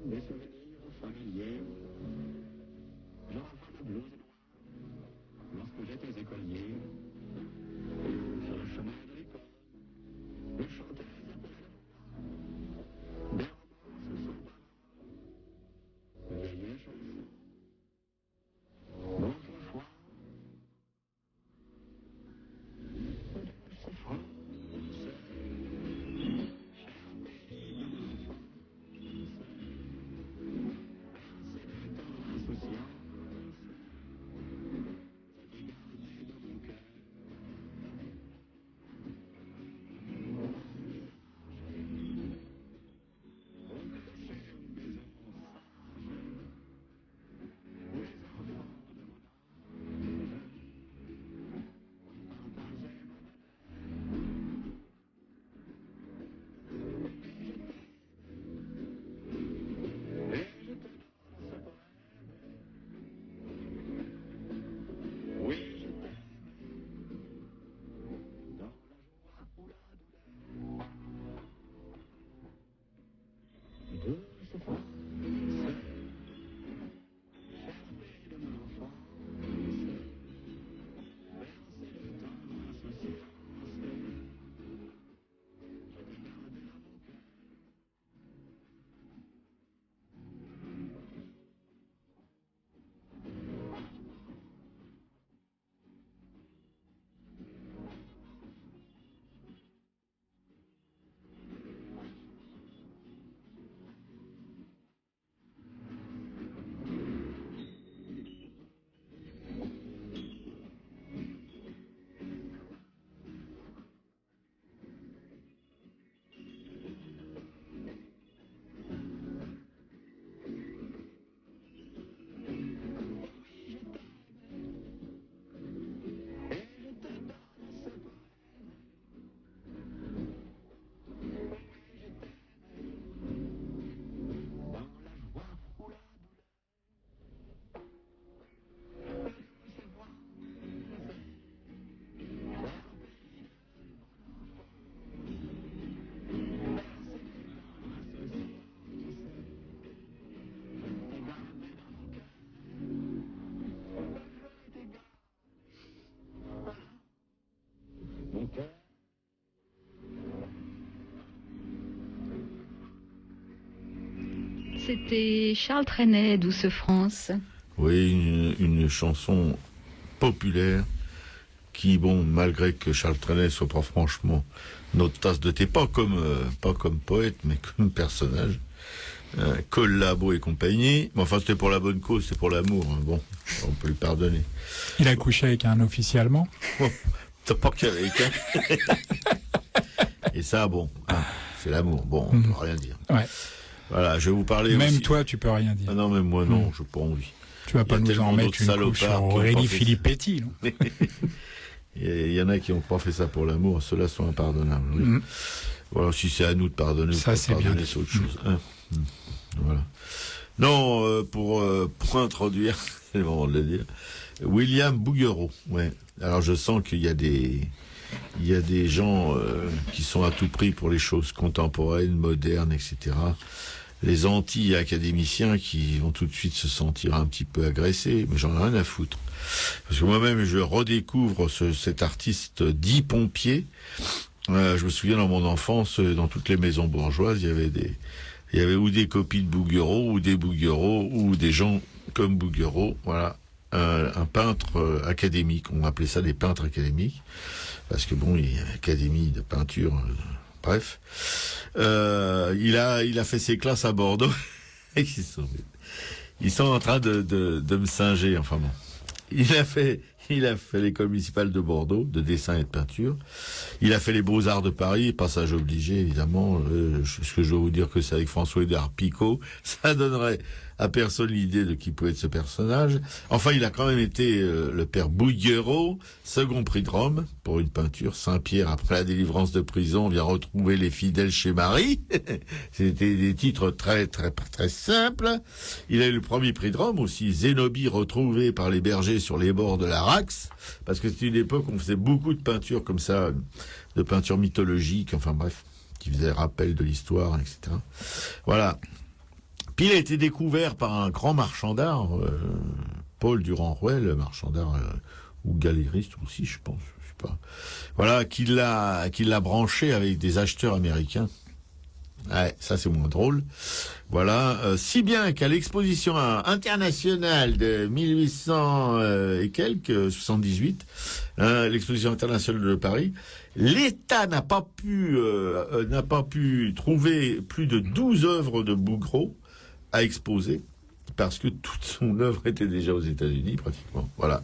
Des souvenirs familiers. J'en rafale de blues lorsque j'étais écolier. Sur le chemin de l'école, le chanteur s'appelait des romans se sont ballants. Vieilles chansons. Autrefois, c'est français. C'était Charles Trenet, Douce France. Oui, une chanson populaire qui, bon, malgré que Charles Trenet soit pas franchement notre tasse de thé, pas comme poète, mais comme personnage, Collabo et compagnie. Bon, enfin, c'était pour la bonne cause, c'est pour l'amour. Hein. Bon, on peut lui pardonner. Il a couché avec un officier allemand. Bon, t'as pas qu'avec, hein. Et ça, bon, hein, c'est l'amour. Bon, on peut rien dire. Ouais. Voilà, je vais vous parler Même aussi. toi, tu peux rien dire. Ah non, même moi, non, j'ai pas envie. Tu vas pas nous en mettre une couche sur Aurélie Filippetti, non? Il y en a qui n'ont pas fait ça pour l'amour, ceux-là sont impardonnables. Oui. Voilà, si c'est à nous de pardonner, ça c'est bien. C'est autre chose. Hein. Voilà. Non, pour introduire, c'est le moment de le dire, William Bouguereau. Ouais. Alors je sens qu'il y a des gens qui sont à tout prix pour les choses contemporaines, modernes, etc. Les anti-académiciens qui vont tout de suite se sentir un petit peu agressés, mais j'en ai rien à foutre. Parce que moi-même, je redécouvre cet artiste dit Pompier. Je me souviens dans mon enfance, dans toutes les maisons bourgeoises, il y avait ou des copies de Bouguereau, ou des Bouguereau, ou des gens comme Bouguereau. Voilà, un peintre académique. On appelait ça des peintres académiques. Parce que bon, il y a une académie de peinture, bref. Il a fait ses classes à Bordeaux. Ils sont en train de me singer, enfin bon. Il Il a fait l'école municipale de Bordeaux, de dessin et de peinture. Il a fait les Beaux-Arts de Paris, passage obligé, évidemment. Ce que je veux vous dire que c'est avec François-Édouard Picot. Ça donnerait à personne l'idée de qui pouvait être ce personnage. Enfin, il a quand même été le père Bouguereau, second prix de Rome, pour une peinture. Saint-Pierre, après la délivrance de prison, vient retrouver les fidèles chez Marie. C'était des titres très, très, très simples. Il a eu le premier prix de Rome aussi. Zénobie retrouvé par les bergers sur les bords de la Raxe. Parce que c'était une époque où on faisait beaucoup de peintures comme ça, de peintures mythologiques, enfin bref, qui faisaient rappel de l'histoire, etc. Voilà. Puis il a été découvert par un grand marchand d'art, Paul Durand-Ruel, marchand d'art ou galériste aussi, je pense, je sais pas. Voilà, qui l'a branché avec des acheteurs américains. Ouais, ça c'est moins drôle. Voilà, si bien qu'à l'exposition internationale de 1800 et quelques, 78, l'exposition internationale de Paris, l'État n'a pas pu trouver plus de 12 œuvres de Bouguereau à exposer, parce que toute son œuvre était déjà aux États-Unis, pratiquement. Voilà.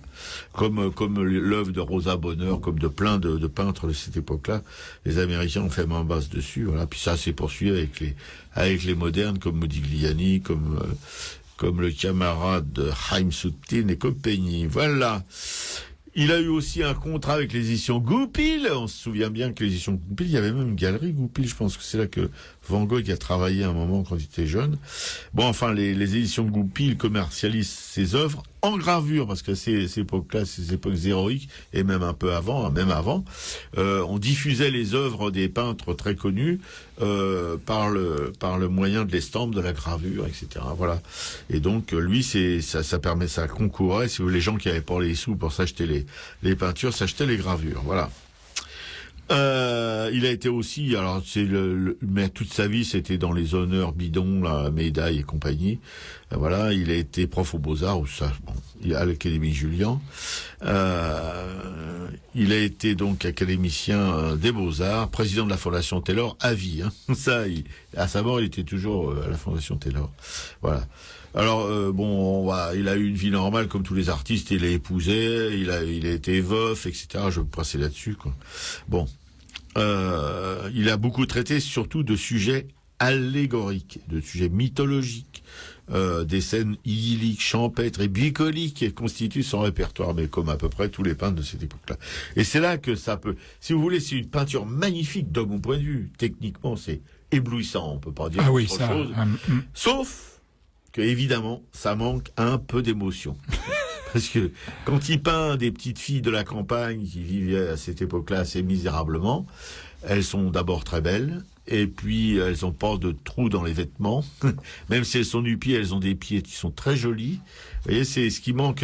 Comme l'œuvre de Rosa Bonheur, comme de plein de peintres de cette époque-là. Les Américains ont fait main basse dessus, voilà. Puis ça s'est poursuivi avec les modernes, comme Modigliani, comme le camarade Haïm Soutine et compagnie. Voilà. Il a eu aussi un contrat avec l'édition Goupil. On se souvient bien que l'édition Goupil, il y avait même une galerie Goupil. Je pense que c'est là que Van Gogh a travaillé un moment quand il était jeune. Bon, enfin, les éditions Goupil commercialisent ses œuvres en gravure, parce que ces époques-là, ces époques héroïques, et même un peu avant, on diffusait les œuvres des peintres très connus par le moyen de l'estampe, de la gravure, etc. Voilà. Et donc lui, ça concourait. Si vous voulez, les gens qui avaient pas les sous pour s'acheter les peintures, s'achetaient les gravures. Voilà. Il a été aussi, alors mais toute sa vie c'était dans les honneurs bidons, la médaille et compagnie. Voilà, il a été prof aux Beaux-Arts, à l'Académie Julian. Il a été donc académicien des Beaux-Arts, président de la Fondation Taylor à vie. Ça, à sa mort, il était toujours à la Fondation Taylor. Voilà. Alors il a eu une vie normale comme tous les artistes. Il a épousé, il a été veuf, etc. Je vais passer là-dessus, quoi. Bon, il a beaucoup traité surtout de sujets allégoriques, de sujets mythologiques, des scènes idylliques, champêtres et bucoliques qui constituent son répertoire, mais comme à peu près tous les peintres de cette époque-là. Et c'est là que ça peut, si vous voulez, c'est une peinture magnifique de mon point de vue. Techniquement, c'est éblouissant. On peut pas dire autre chose. Sauf que évidemment, ça manque un peu d'émotion. Parce que quand il peint des petites filles de la campagne qui vivaient à cette époque-là assez misérablement, elles sont d'abord très belles, et puis elles ont pas de trous dans les vêtements. Même si elles sont nu-pieds, elles ont des pieds qui sont très jolis. Vous voyez, c'est ce qui manque.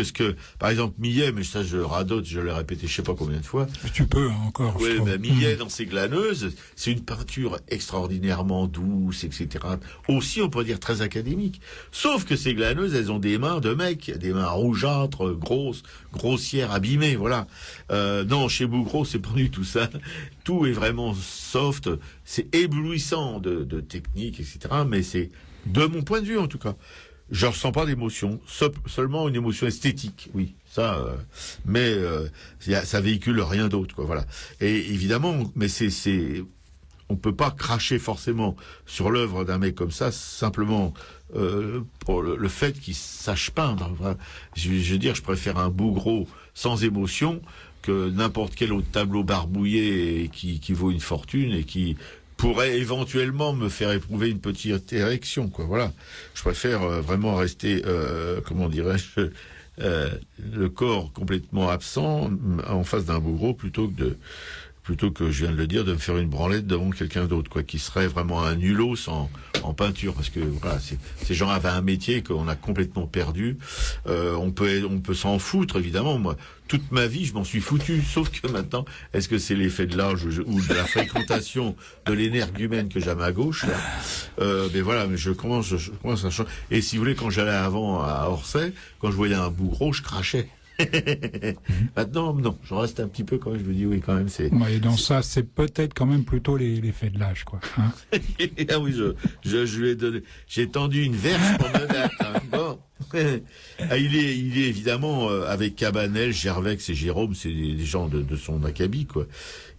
Par exemple, Millet, mais ça je radote, je l'ai répété je sais pas combien de fois. Mais tu peux encore. Oui, mais Millet dans ses glaneuses, c'est une peinture extraordinairement douce, etc. Aussi, on pourrait dire très académique. Sauf que ces glaneuses, elles ont des mains de mecs, des mains rougeâtres, grosses, grossières, abîmées, voilà. Non, chez Bouguereau, c'est pas du tout ça. Tout est vraiment soft. C'est éblouissant de technique, etc. Mais c'est, de mon point de vue en tout cas, je ressens pas d'émotion, seulement une émotion esthétique, oui, ça, mais ça véhicule rien d'autre, quoi, voilà. Et évidemment, mais on peut pas cracher forcément sur l'œuvre d'un mec comme ça, simplement pour le fait qu'il sache peindre. Voilà. Je veux dire, je préfère un Bouguereau sans émotion que n'importe quel autre tableau barbouillé qui vaut une fortune et qui pourrait éventuellement me faire éprouver une petite érection, quoi. Voilà. Je préfère vraiment rester, comment dirais-je, le corps complètement absent en face d'un Bouguereau plutôt que, je viens de le dire, de me faire une branlette devant quelqu'un d'autre, quoi, qui serait vraiment un nulos en peinture, parce que voilà, ces gens avaient un métier qu'on a complètement perdu. On peut s'en foutre, évidemment. Moi, toute ma vie, je m'en suis foutu, sauf que maintenant, est-ce que c'est l'effet de l'âge ou de la fréquentation de l'énergumène que j'avais à gauche, là. Mais voilà, mais je commence à changer. Et si vous voulez, quand j'allais avant à Orsay, quand je voyais un Bouguereau, je crachais. Maintenant, non, je reste un petit peu quand même, je me dis oui, quand même, c'est... Et dans ça, c'est peut-être quand même plutôt l'effet de l'âge, quoi. Ah oui, je lui ai donné, j'ai tendu une verge pour me battre, hein. Bon. il est évidemment avec Cabanel, Gervex et Jérôme, c'est des gens de son acabit, quoi.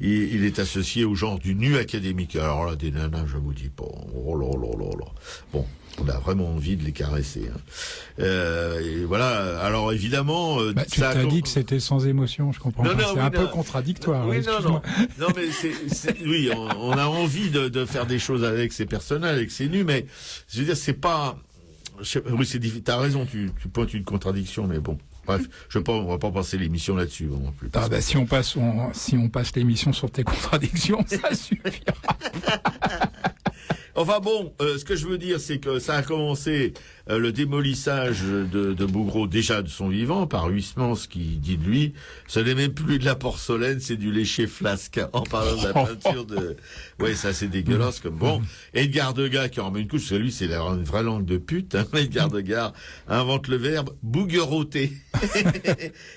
Il est associé au genre du nu académique. Alors là, des nanas, je vous dis pas. Oh là là là là. Bon, on a vraiment envie de les caresser. Hein. Et voilà. Alors évidemment, tu t'as dit que c'était sans émotion, je comprends pas. C'est un peu contradictoire. Oui, non, mais oui, on a envie de faire des choses avec ces personnages, avec ces nus, mais je veux dire, c'est pas. Oui, c'est difficile. T'as raison, tu pointes une contradiction, mais bon. Bref, on va pas passer l'émission là-dessus. Bon, plus si on passe l'émission sur tes contradictions, ça suffira. Enfin bon, ce que je veux dire, c'est que ça a commencé le démolissage de Bouguereau, déjà de son vivant, par Huysmans qui dit de lui, ce n'est même plus de la porcelaine, c'est du léché flasque, en parlant de la peinture de... Ouais, ça c'est dégueulasse comme bon. Edgar Degas qui en met une couche, parce que lui c'est une vraie langue de pute, hein. Edgar Degas invente le verbe bougueroter,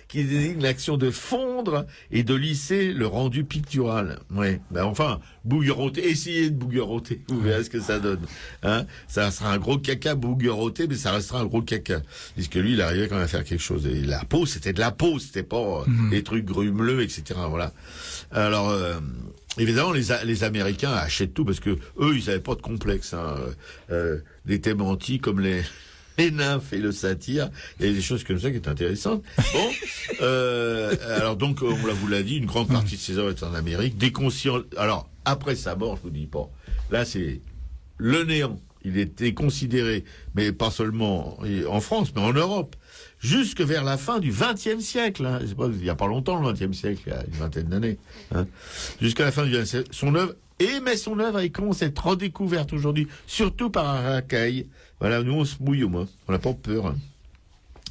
qui désigne l'action de fondre et de lisser le rendu pictural. Ouais, enfin, bougueroter, essayez de bougueroter, vous verrez ce que ça donne. Hein, ça sera un gros caca bougueroté, mais ça restera un gros caca. Puisque lui, il arrivait quand même à faire quelque chose. Et la peau, c'était de la peau, c'était pas des trucs grumeleux, etc. Voilà. Alors, évidemment, les Américains achètent tout parce que eux, ils avaient pas de complexe. Hein. Des thèmes anti comme les nymphes et le satyre, il y a des choses comme ça qui est intéressantes. Bon, alors donc, on vous l'a dit, une grande partie de ses œuvres est en Amérique. Alors, après sa mort, je vous dis pas. Là, c'est le néant. Il était considéré, mais pas seulement en France, mais en Europe, jusque vers la fin du XXe siècle. Hein. C'est pas, il y a pas longtemps, le XXe siècle, il y a une vingtaine d'années. Hein. Jusqu'à la fin du XXe siècle, son œuvre elle commence à être redécouverte aujourd'hui, surtout par un racaille. Voilà, nous on se mouille au moins, on n'a pas peur. Hein.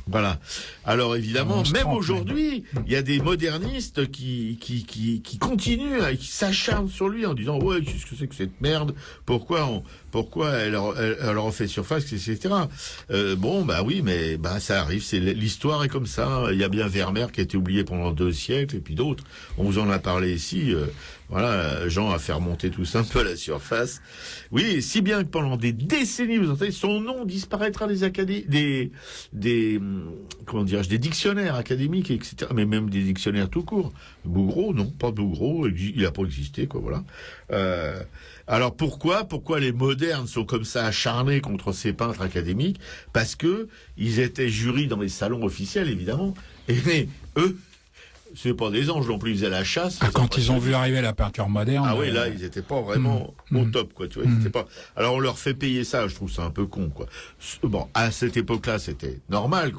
Voilà. Alors évidemment, même aujourd'hui, il y a des modernistes qui continuent, qui s'acharnent sur lui en disant ouais, qu'est-ce que c'est que cette merde ? Pourquoi elle leur fait surface, etc. Bon, bah oui, mais ça arrive. L'histoire est comme ça. Il y a bien Vermeer qui a été oublié pendant 2 siècles et puis d'autres. On vous en a parlé ici. Voilà, Jean a fait remonter tout ça un peu à la surface. Oui, si bien que pendant des décennies, vous entendez, son nom disparaîtra des dictionnaires académiques, etc. Mais même des dictionnaires tout court. Bouguereau, non, pas Bouguereau, il a pas existé, quoi, voilà. Alors pourquoi les modernes sont comme ça acharnés contre ces peintres académiques ? Parce que ils étaient jurys dans les salons officiels, évidemment. Et eux, c'est pas des anges non plus, ils faisaient la chasse. Quand ils ont vu arriver la peinture moderne. Ah oui, là, ils étaient pas vraiment au top, quoi, tu vois, ils étaient pas. Alors, on leur fait payer ça, je trouve ça un peu con, quoi. Bon, à cette époque-là, c'était normal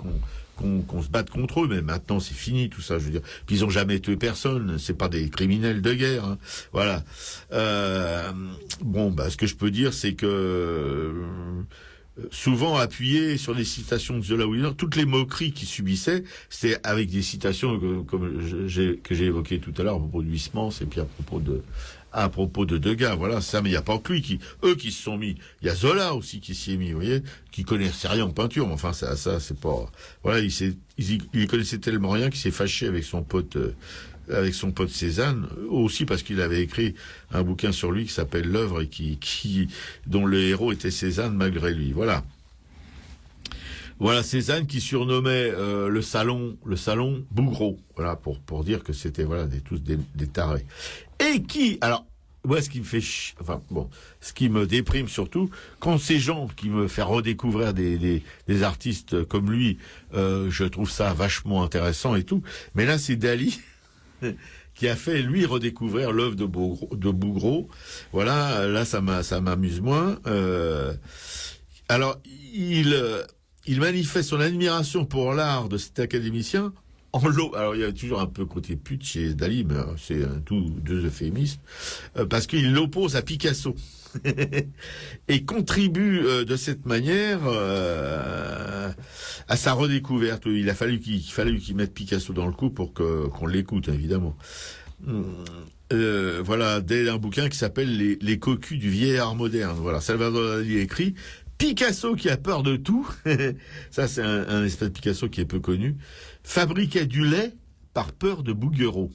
qu'on se batte contre eux, mais maintenant, c'est fini, tout ça, je veux dire. Puis ils ont jamais tué personne, c'est pas des criminels de guerre, hein. Voilà. Bon, ce que je peux dire, c'est que, souvent appuyé sur des citations de Zola ou toutes les moqueries qu'ils subissaient, c'était avec des citations que j'ai évoquées tout à l'heure à propos de Huysmans et puis à propos de Degas. Voilà, ça, mais il n'y a pas que lui qui se sont mis. Il y a Zola aussi qui s'y est mis, vous voyez, qui connaissait rien en peinture, mais enfin, ça, c'est pas, voilà, il connaissait tellement rien qu'il s'est fâché avec son pote Cézanne, aussi parce qu'il avait écrit un bouquin sur lui qui s'appelle L'œuvre et dont le héros était Cézanne malgré lui. Voilà Cézanne qui surnommait le salon Bouguereau. Voilà, pour dire que c'était tous des tarés. Et alors moi, ce qui me déprime surtout, quand ces gens qui me font redécouvrir des artistes comme lui, je trouve ça vachement intéressant et tout. Mais là, c'est Dali qui a fait, lui, redécouvrir l'œuvre de Bouguereau. Voilà, là, ça m'amuse moins. Alors, il manifeste son admiration pour l'art de cet académicien alors, il y a toujours un peu côté pute chez Dali, mais c'est deux euphémismes, parce qu'il l'oppose à Picasso. Et contribue de cette manière à sa redécouverte. Il a fallu qu'il mette Picasso dans le coup pour qu'on l'écoute, évidemment. Voilà, dès un bouquin qui s'appelle Les cocus du vieillard moderne. Voilà, Salvador Dali écrit Picasso qui a peur de tout. Ça, c'est un espèce de Picasso qui est peu connu. Fabriquait du lait par peur de Bouguereau.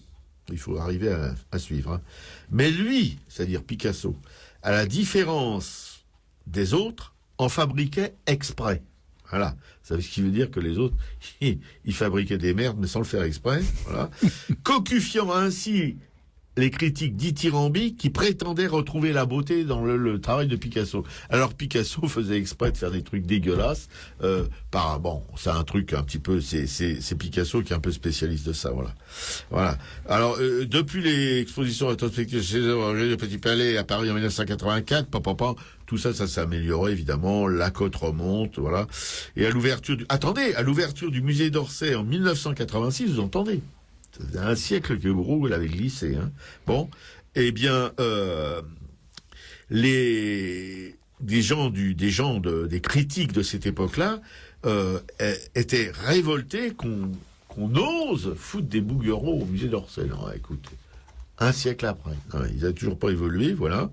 Il faut arriver à suivre. Hein. Mais lui, c'est-à-dire Picasso, à la différence des autres, en fabriquait exprès. Voilà. Ça veut ce qui veut dire que les autres, ils fabriquaient des merdes, mais sans le faire exprès. Voilà. Cocufiant ainsi les critiques dithyrambiques qui prétendaient retrouver la beauté dans le travail de Picasso. Alors Picasso faisait exprès de faire des trucs dégueulasses. C'est un truc un petit peu, c'est Picasso qui est un peu spécialiste de ça, voilà. Alors depuis les expositions rétrospectives chez le Petit Palais à Paris en 1984, tout ça s'est amélioré évidemment. La cote remonte, voilà. Et à l'ouverture du musée d'Orsay en 1986, vous entendez? Ça faisait un siècle que Bougreau l'avait glissé. Hein. Bon, eh bien, des critiques de cette époque-là étaient révoltés qu'on ose foutre des bouguereaux au musée d'Orsay. Non, écoutez, un siècle après, ils n'ont toujours pas évolué, voilà.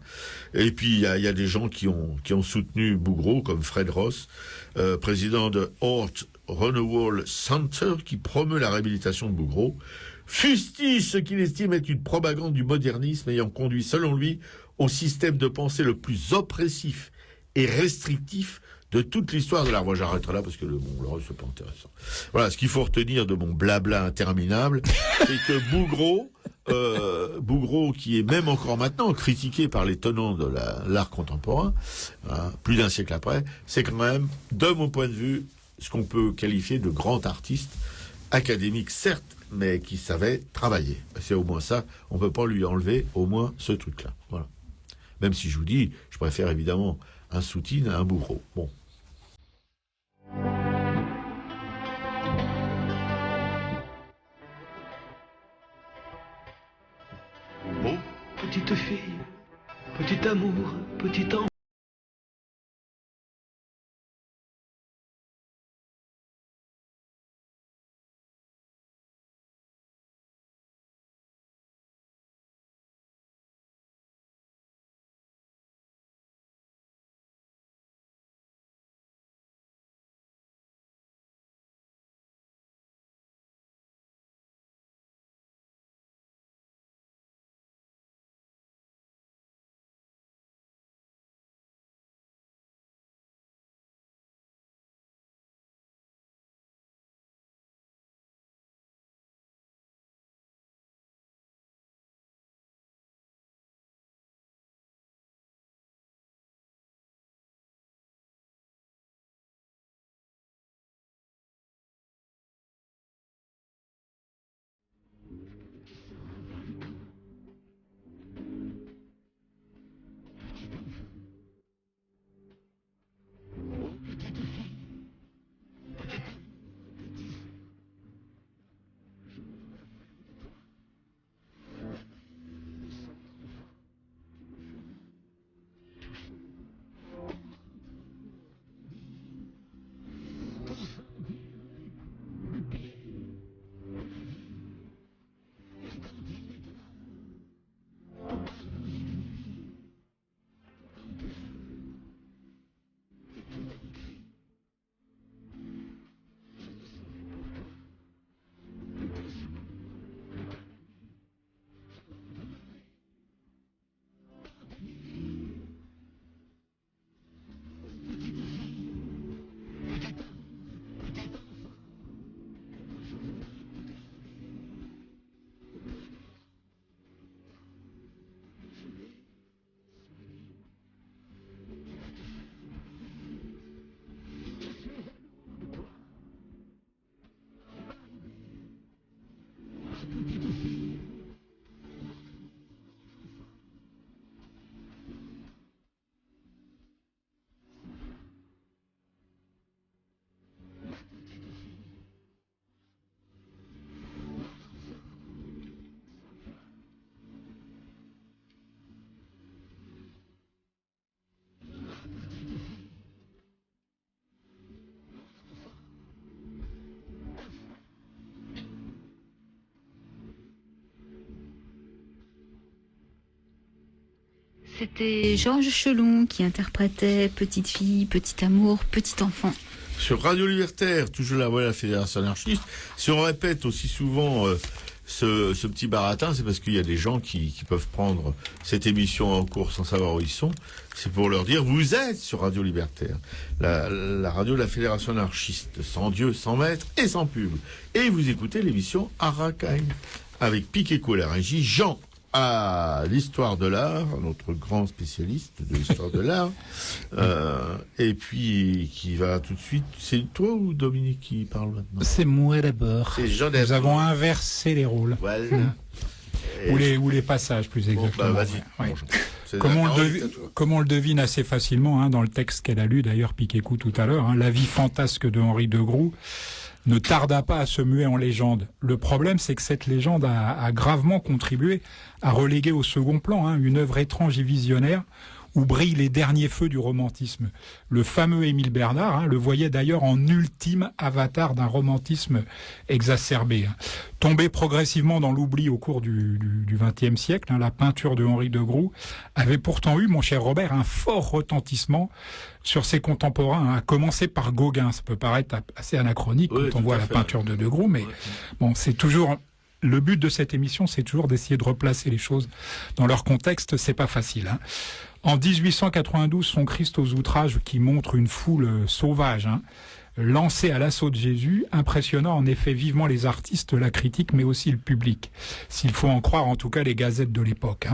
Et puis il y a des gens qui ont soutenu Bougreau, comme Fred Ross, président de Hort Renewal Center, qui promeut la réhabilitation de Bougreau, fustige ce qu'il estime être une propagande du modernisme ayant conduit, selon lui, au système de pensée le plus oppressif et restrictif de toute l'histoire de l'art. Moi, j'arrêterai là parce que le reste, c'est pas intéressant. Voilà, ce qu'il faut retenir de mon blabla interminable, c'est que Bougreau, qui est même encore maintenant critiqué par les tenants de l'art contemporain, plus d'un siècle après, c'est quand même, de mon point de vue, ce qu'on peut qualifier de grand artiste, académique certes, mais qui savait travailler. C'est au moins ça, on peut pas lui enlever au moins ce truc-là. Voilà. Même si je vous dis, je préfère évidemment un Soutine à un Bougreau. Bon. Oh, petite fille, petit amour, petit enfant. C'était Georges Chelon qui interprétait Petite fille, petit amour, petit enfant. Sur Radio Libertaire, toujours la voix de la Fédération anarchiste, si on répète aussi souvent ce petit baratin, c'est parce qu'il y a des gens qui peuvent prendre cette émission en cours sans savoir où ils sont. C'est pour leur dire, vous êtes sur Radio Libertaire, la radio de la Fédération anarchiste, sans Dieu, sans maître et sans pub. Et vous écoutez l'émission Arakaï, avec Piquet-Cou à la régie, Jean à l'histoire de l'art, notre grand spécialiste de l'histoire de l'art, et puis qui va tout de suite. C'est toi ou Dominique qui parle maintenant? C'est moi d'abord. C'est Jean Nous avons inversé les rôles. Voilà. Ou les passages, plus exactement. Bon, bah, vas-y. Ouais. Bon, Comme on le devine assez facilement, hein, dans le texte qu'elle a lu, d'ailleurs, Piquet-Cou tout à l'heure, hein, la vie fantasque de Henri de Groux ne tarda pas à se muer en légende. Le problème, c'est que cette légende a gravement contribué à reléguer au second plan une œuvre étrange et visionnaire où brillent les derniers feux du romantisme. Le fameux Émile Bernard le voyait d'ailleurs en ultime avatar d'un romantisme exacerbé. Tombé progressivement dans l'oubli au cours du XXe siècle, la peinture de Henri de Groux avait pourtant eu, mon cher Robert, un fort retentissement sur ses contemporains, à commencer par Gauguin. Ça peut paraître assez anachronique quand on voit la peinture de Groux, mais bon, c'est toujours... Le but de cette émission, c'est toujours d'essayer de replacer les choses dans leur contexte. C'est pas facile. En 1892, son Christ aux outrages, qui montre une foule sauvage, lancée à l'assaut de Jésus, impressionnant en effet vivement les artistes, la critique, mais aussi le public. S'il faut en croire, en tout cas, les gazettes de l'époque.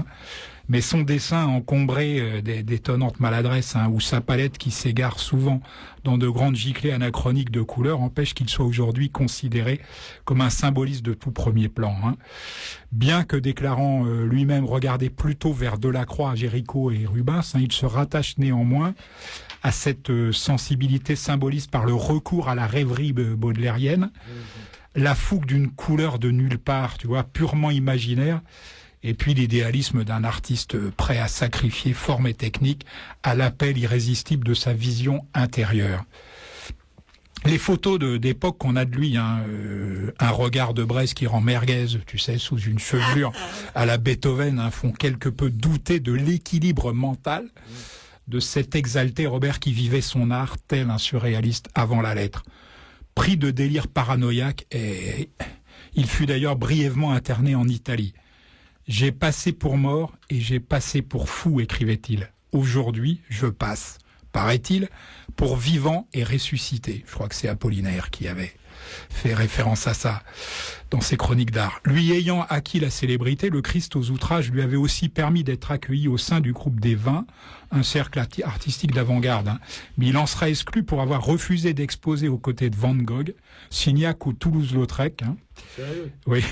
Mais son dessin encombré d'étonnantes maladresses, ou sa palette qui s'égare souvent dans de grandes giclées anachroniques de couleurs, empêche qu'il soit aujourd'hui considéré comme un symboliste de tout premier plan. Bien que déclarant lui-même regarder plutôt vers Delacroix, Géricault et Rubens, il se rattache néanmoins à cette sensibilité symboliste par le recours à la rêverie baudelairienne, la fougue d'une couleur de nulle part, tu vois, purement imaginaire, et puis l'idéalisme d'un artiste prêt à sacrifier forme et technique à l'appel irrésistible de sa vision intérieure. Les photos d'époque qu'on a de lui, un regard de Brest qui rend merguez, tu sais, sous une chevelure à la Beethoven, font quelque peu douter de l'équilibre mental de cet exalté Robert qui vivait son art tel un surréaliste avant la lettre. Pris de délire paranoïaque, et il fut d'ailleurs brièvement interné en Italie. « J'ai passé pour mort et j'ai passé pour fou », écrivait-il. « Aujourd'hui, je passe, paraît-il, pour vivant et ressuscité. » Je crois que c'est Apollinaire qui avait fait référence à ça dans ses chroniques d'art. Lui ayant acquis la célébrité, le Christ aux outrages lui avait aussi permis d'être accueilli au sein du groupe des 20, un cercle artistique d'avant-garde. Mais il en sera exclu pour avoir refusé d'exposer aux côtés de Van Gogh, Signac ou Toulouse-Lautrec. Sérieux ? Oui.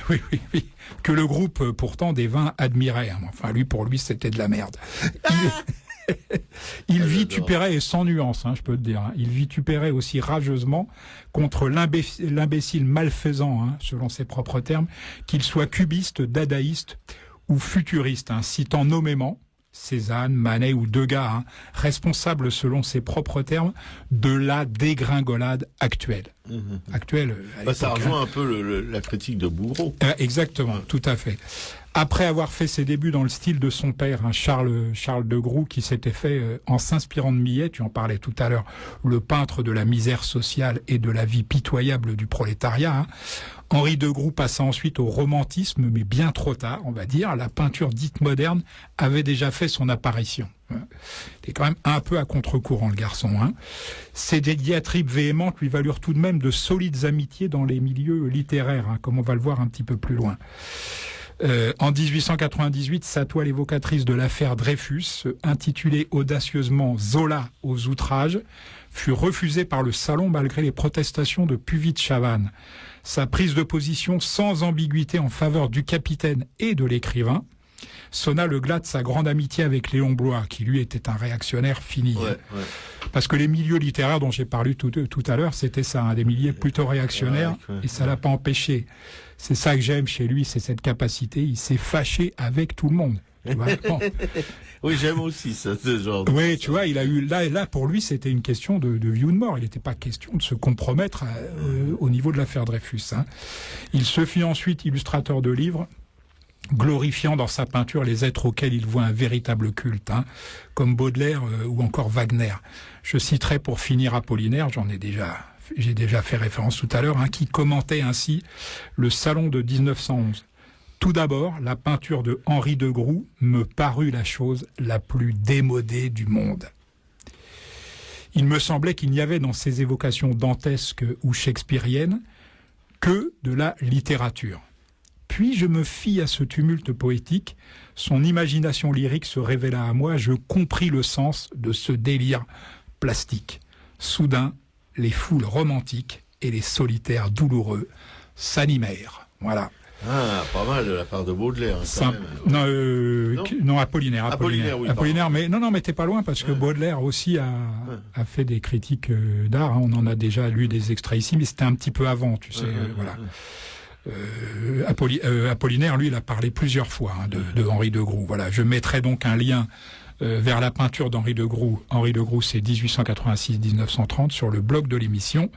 Que le groupe, pourtant, des 20 admirait. Enfin, pour lui, c'était de la merde. Il vitupérait, et sans nuance, je peux te dire, il vitupérait aussi rageusement contre l'imbécile malfaisant, selon ses propres termes, qu'il soit cubiste, dadaïste ou futuriste, citant nommément Cézanne, Manet ou Degas, responsables selon ses propres termes de la dégringolade actuelle. Actuelle, à l'époque, ça rejoint un peu la critique de Bourreau. Exactement, tout à fait. Après avoir fait ses débuts dans le style de son père, Charles de Groux, qui s'était fait en s'inspirant de Millet, tu en parlais tout à l'heure, le peintre de la misère sociale et de la vie pitoyable du prolétariat, Henri de Groux passa ensuite au romantisme, mais bien trop tard, on va dire. La peinture dite moderne avait déjà fait son apparition. Il est quand même un peu à contre-courant, le garçon. Ces diatribes véhémentes lui valurent tout de même de solides amitiés dans les milieux littéraires, comme on va le voir un petit peu plus loin. En 1898, sa toile évocatrice de l'affaire Dreyfus, intitulée audacieusement Zola aux outrages, fut refusée par le Salon malgré les protestations de Puvis de Chavannes. Sa prise de position sans ambiguïté en faveur du capitaine et de l'écrivain sonna le glas de sa grande amitié avec Léon Blois, qui lui était un réactionnaire fini. Parce que les milieux littéraires dont j'ai parlé tout à l'heure, c'était ça, des milieux plutôt réactionnaires, et ça l'a pas empêché. C'est ça que j'aime chez lui, c'est cette capacité, il s'est fâché avec tout le monde. Tu vois, bon. Oui, j'aime aussi ça, ce genre. Oui, tu vois, il a eu là pour lui, c'était une question de vie ou de mort. Il n'était pas question de se compromettre au niveau de l'affaire Dreyfus. Il se fit ensuite illustrateur de livres, glorifiant dans sa peinture les êtres auxquels il voit un véritable culte, comme Baudelaire ou encore Wagner. Je citerai pour finir Apollinaire, j'ai déjà fait référence tout à l'heure, qui commentait ainsi le salon de 1911. Tout d'abord, la peinture de Henri de Groux me parut la chose la plus démodée du monde. Il me semblait qu'il n'y avait dans ces évocations dantesques ou shakespeariennes que de la littérature. Puis je me fis à ce tumulte poétique, son imagination lyrique se révéla à moi, je compris le sens de ce délire plastique. Soudain, les foules romantiques et les solitaires douloureux s'animèrent. Voilà. Ah, pas mal de la part de Baudelaire. Quand même. Non, Apollinaire. Oui, Apollinaire, mais mais t'es pas loin parce que Baudelaire aussi a fait des critiques d'art. On en a déjà lu des extraits ici, mais c'était un petit peu avant, tu sais. Voilà. Apollinaire, lui, il a parlé plusieurs fois de Henri de Groux. Voilà, je mettrai donc un lien vers la peinture d'Henri de Groux. Henri de Groux, c'est 1886-1930 sur le blog de l'émission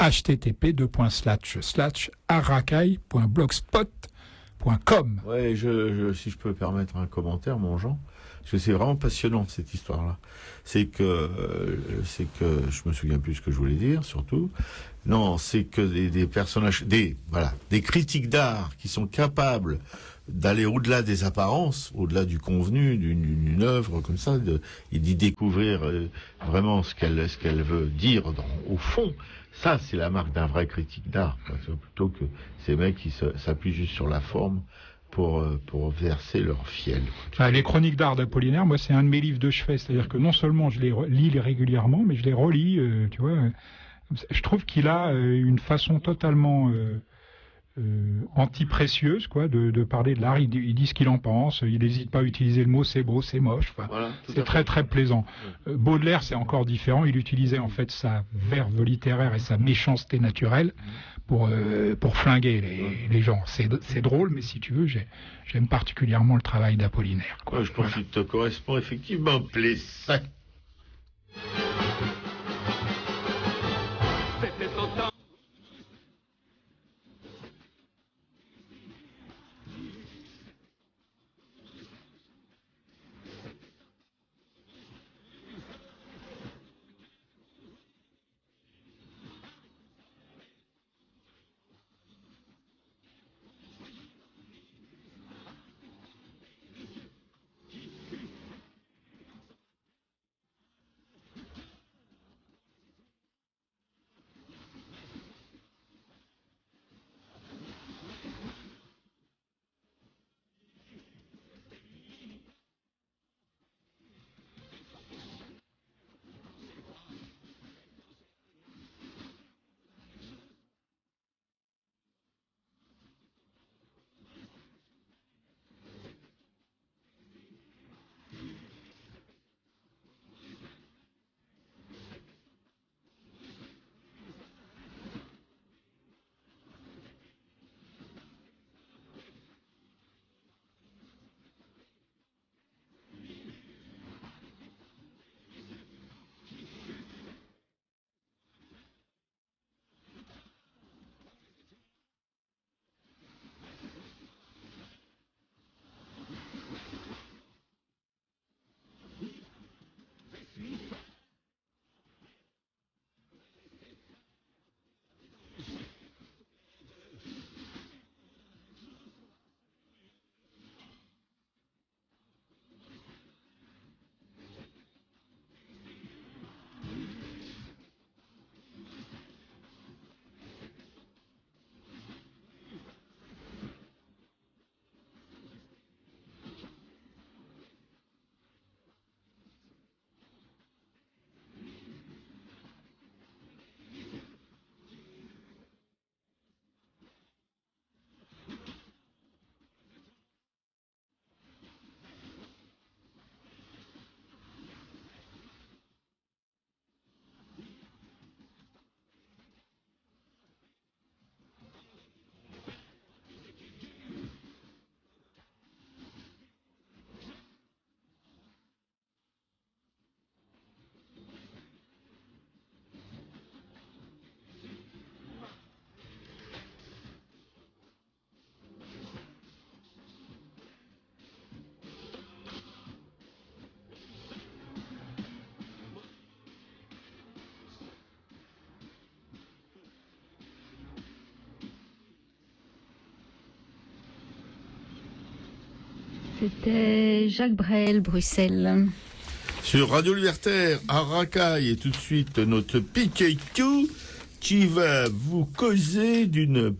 http://arracaille.blogspot.com. Ouais, si je peux permettre un commentaire, mon Jean, parce que c'est vraiment passionnant cette histoire-là. C'est que je me souviens plus ce que je voulais dire, surtout. Non, c'est que des personnages, des critiques d'art qui sont capables d'aller au-delà des apparences, au-delà du convenu d'une œuvre comme ça, et d'y découvrir vraiment ce qu'elle veut dire au fond. Ça, c'est la marque d'un vrai critique d'art, plutôt que ces mecs qui s'appuient juste sur la forme pour verser leur fiel. Les chroniques d'art d'Apollinaire, moi, c'est un de mes livres de chevet. C'est-à-dire que non seulement je les lis régulièrement, mais je les relis, tu vois. Je trouve qu'il a une façon totalement anti-précieuse, quoi, de parler de l'art. Il dit ce qu'il en pense. Il n'hésite pas à utiliser le mot c'est beau, c'est moche. Enfin, voilà, c'est très très plaisant. Baudelaire, c'est encore différent. Il utilisait en fait sa verve littéraire et sa méchanceté naturelle pour flinguer les gens. C'est drôle, mais si tu veux, j'aime particulièrement le travail d'Apollinaire. Ouais, je pense qu'il te correspond effectivement. Plessac. C'était Jacques Brel, Bruxelles. Sur Radio Libertaire, à Racaille, et tout de suite notre Piquet-Cou qui va vous causer d'une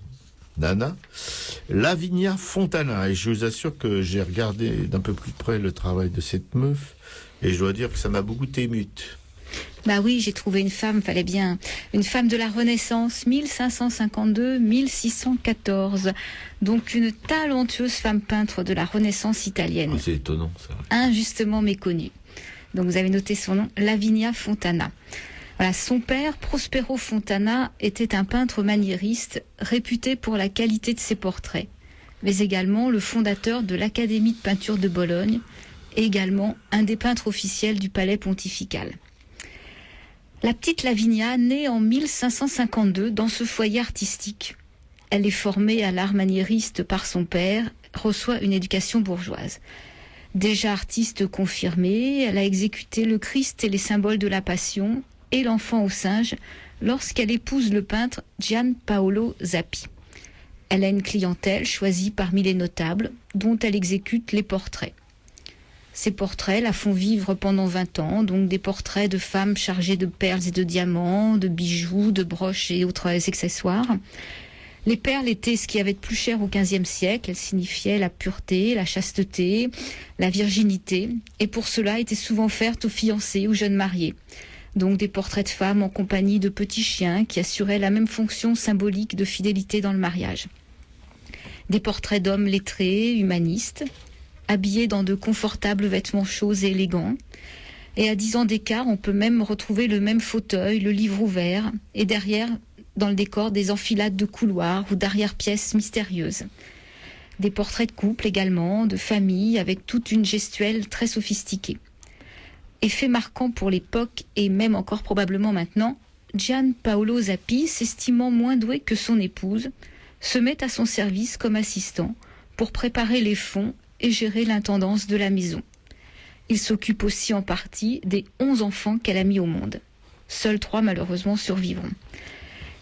nana, Lavinia Fontana. Et je vous assure que j'ai regardé d'un peu plus près le travail de cette meuf et je dois dire que ça m'a beaucoup émute. Bah oui, j'ai trouvé une femme, fallait bien. Une femme de la Renaissance, 1552-1614. Donc une talentueuse femme peintre de la Renaissance italienne. C'est étonnant ça. Injustement méconnue. Donc vous avez noté son nom, Lavinia Fontana. Voilà, son père, Prospero Fontana, était un peintre maniériste réputé pour la qualité de ses portraits, mais également le fondateur de l'Académie de peinture de Bologne, et également un des peintres officiels du palais pontifical. La petite Lavinia, née en 1552 dans ce foyer artistique. Elle est formée à l'art maniériste par son père, reçoit une éducation bourgeoise. Déjà artiste confirmée, elle a exécuté le Christ et les symboles de la Passion et l'enfant au singe lorsqu'elle épouse le peintre Gian Paolo Zappi. Elle a une clientèle choisie parmi les notables dont elle exécute les portraits. Ces portraits la font vivre pendant 20 ans, donc des portraits de femmes chargées de perles et de diamants, de bijoux, de broches et autres accessoires. Les perles étaient ce qu'il y avait de plus cher au XVe siècle. Elles signifiaient la pureté, la chasteté, la virginité, et pour cela étaient souvent offertes aux fiancés ou jeunes mariés. Donc des portraits de femmes en compagnie de petits chiens qui assuraient la même fonction symbolique de fidélité dans le mariage. Des portraits d'hommes lettrés, humanistes, habillés dans de confortables vêtements chauds et élégants. Et à 10 ans d'écart, on peut même retrouver le même fauteuil, le livre ouvert, et derrière, dans le décor, des enfilades de couloirs ou d'arrière-pièces mystérieuses. Des portraits de couple également, de famille, avec toute une gestuelle très sophistiquée. Effet marquant pour l'époque, et même encore probablement maintenant, Gian Paolo Zappi, s'estimant moins doué que son épouse, se met à son service comme assistant pour préparer les fonds et gérer l'intendance de la maison. Il s'occupe aussi en partie des 11 enfants qu'elle a mis au monde. Seuls 3 malheureusement survivront.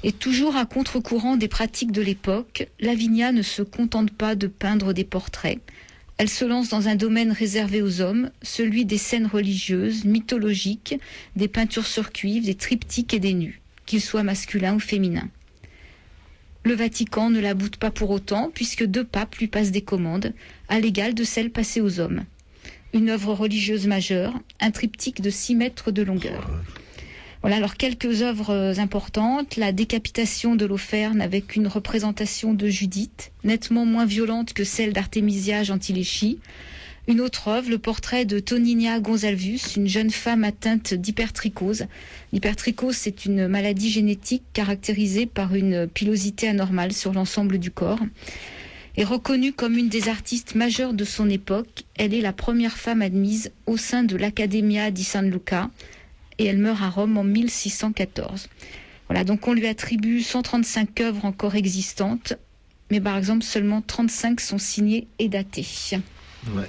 Et toujours à contre-courant des pratiques de l'époque, Lavinia ne se contente pas de peindre des portraits. Elle se lance dans un domaine réservé aux hommes, celui des scènes religieuses, mythologiques, des peintures sur cuivre, des triptyques et des nus, qu'ils soient masculins ou féminins. Le Vatican ne la boude pas pour autant, puisque 2 papes lui passent des commandes, à l'égal de celles passées aux hommes. Une œuvre religieuse majeure, un triptyque de 6 mètres de longueur. Voilà, alors quelques œuvres importantes, la décapitation de l'Oferne avec une représentation de Judith, nettement moins violente que celle d'Artemisia Gentileschi. Une autre œuvre, le portrait de Tonina Gonzalvus, une jeune femme atteinte d'hypertrichose. L'hypertrichose, c'est une maladie génétique caractérisée par une pilosité anormale sur l'ensemble du corps. Et reconnue comme une des artistes majeures de son époque, elle est la première femme admise au sein de l'Accademia di San Luca, et elle meurt à Rome en 1614. Voilà, donc on lui attribue 135 œuvres encore existantes, mais par exemple seulement 35 sont signées et datées. Ouais.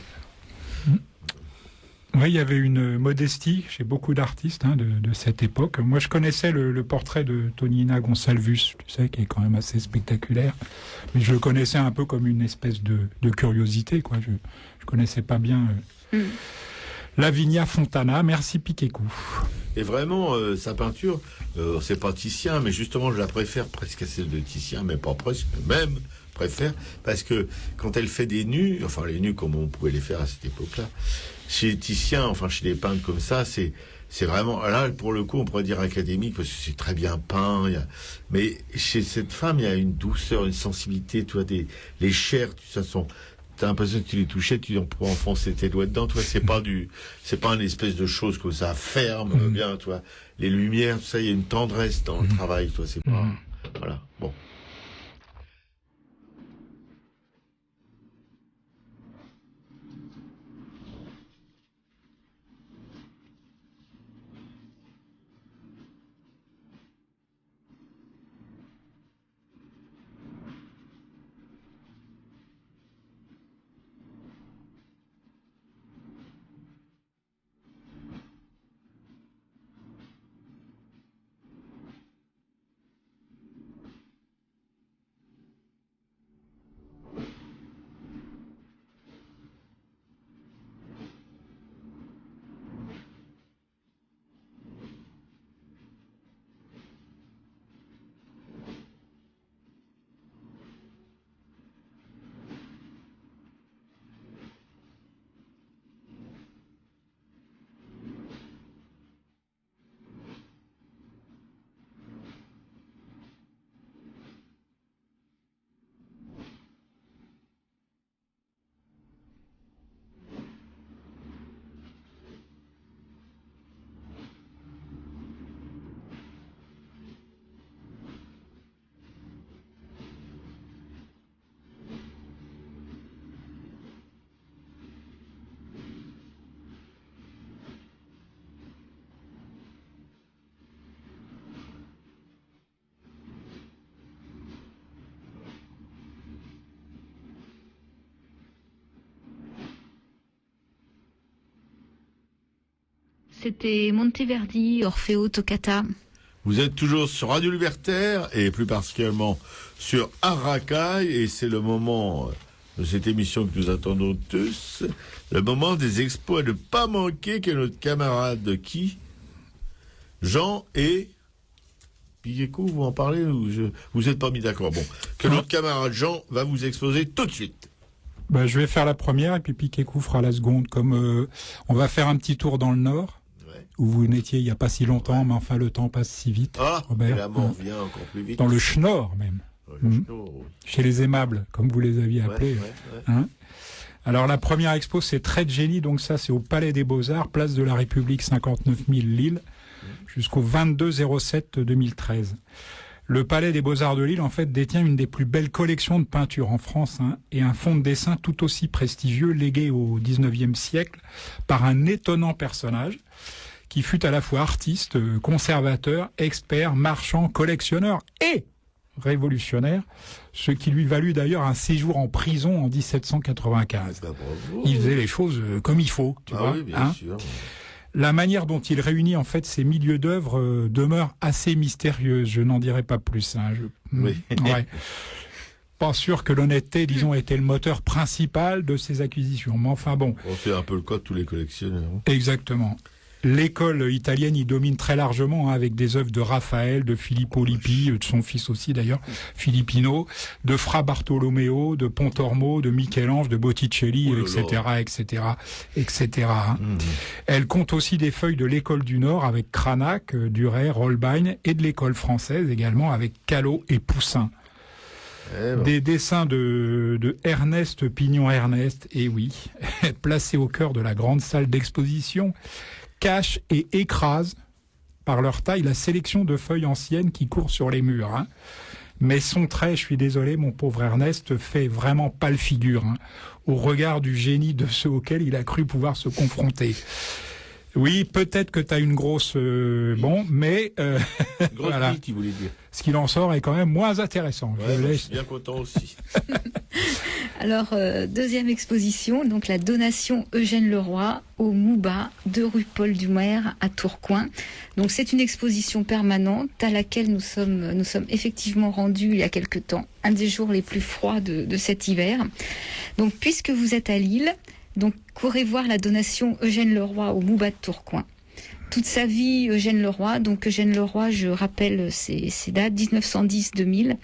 Oui, il y avait une modestie chez beaucoup d'artistes de cette époque. Moi, je connaissais le portrait de Tonina Gonçalves, tu sais, qui est quand même assez spectaculaire. Mais je le connaissais un peu comme une espèce de curiosité, quoi. Je connaissais pas bien Lavinia Fontana. Merci Piquet-Cou. Et vraiment, sa peinture, c'est pas Titien, mais justement, je la préfère presque à celle de Titien, mais pas presque, même préfère, parce que quand elle fait des nus, enfin les nus comme on pouvait les faire à cette époque-là, chez Titien, enfin chez les peintres comme ça, c'est vraiment, là pour le coup on pourrait dire académique parce que c'est très bien peint, mais chez cette femme il y a une douceur, une sensibilité, tu vois, les chairs, t'as l'impression que tu les touchais, tu pourrais enfoncer tes doigts dedans, toi, c'est pas une espèce de chose que ça ferme bien, toi. Les lumières, tout ça, il y a une tendresse dans le travail, toi, c'est pas, voilà, bon. C'était Monteverdi, Orfeo Toccata. Vous êtes toujours sur Radio Libertaire et plus particulièrement sur Arracaille et c'est le moment de cette émission que nous attendons tous, le moment des expos à ne pas manquer que notre camarade Jean et Piqueco, vous en parlez ou vous n'êtes pas mis d'accord? Bon, que notre camarade Jean va vous exposer tout de suite. Je vais faire la première et puis Piqueco fera la seconde. Comme on va faire un petit tour dans le Nord, où vous n'étiez il n'y a pas si longtemps, mais enfin le temps passe si vite. Ah, Robert, la mort vient encore plus vite. Dans le Schnorr même. Chez les aimables, comme vous les aviez appelés. Hein. Alors la première expo, c'est Trait de génie, donc ça c'est au Palais des Beaux-Arts, place de la République, 59 000 Lille, jusqu'au 22/07/2013. Le Palais des Beaux-Arts de Lille, en fait, détient une des plus belles collections de peintures en France, et un fonds de dessin tout aussi prestigieux, légué au XIXe siècle par un étonnant personnage, qui fut à la fois artiste, conservateur, expert, marchand, collectionneur et révolutionnaire, ce qui lui valut d'ailleurs un séjour en prison en 1795. Il faisait les choses comme il faut, tu vois. Oui, bien sûr. La manière dont il réunit en fait ces milieux d'œuvre demeure assez mystérieuse. Je n'en dirai pas plus. Oui. Ouais. Pas sûr que l'honnêteté, disons, était le moteur principal de ses acquisitions. Mais enfin bon. C'est un peu le cas de tous les collectionneurs. Exactement. L'école italienne y domine très largement, avec des œuvres de Raphaël, de Filippo Lippi, de son fils aussi d'ailleurs, Filippino, de Fra Bartolomeo, de Pontormo, de Michel-Ange, de Botticelli, etc. Elle compte aussi des feuilles de l'école du Nord avec Cranach, Duret, Holbein, et de l'école française également avec Callot et Poussin. Des dessins de Ernest Pignon-Ernest, et oui, placés au cœur de la grande salle d'exposition, cachent et écrasent par leur taille la sélection de feuilles anciennes qui courent sur les murs. Mais son trait, je suis désolé, mon pauvre Ernest, fait vraiment pâle figure au regard du génie de ceux auxquels il a cru pouvoir se confronter. Oui, peut-être que tu as une grosse... mais... grosse voilà. Bite, il voulait dire. Ce qu'il en sort est quand même moins intéressant. Je suis bien content aussi. Alors, deuxième exposition, donc la donation Eugène Leroy au Mouba, 2 rue Paul Doumer à Tourcoing. Donc c'est une exposition permanente à laquelle nous sommes effectivement rendus il y a quelque temps, un des jours les plus froids de cet hiver. Donc puisque vous êtes à Lille, donc courez voir la donation Eugène Leroy au Mouba de Tourcoing. Toute sa vie, Eugène Leroy, je rappelle ces dates, 1910-2000,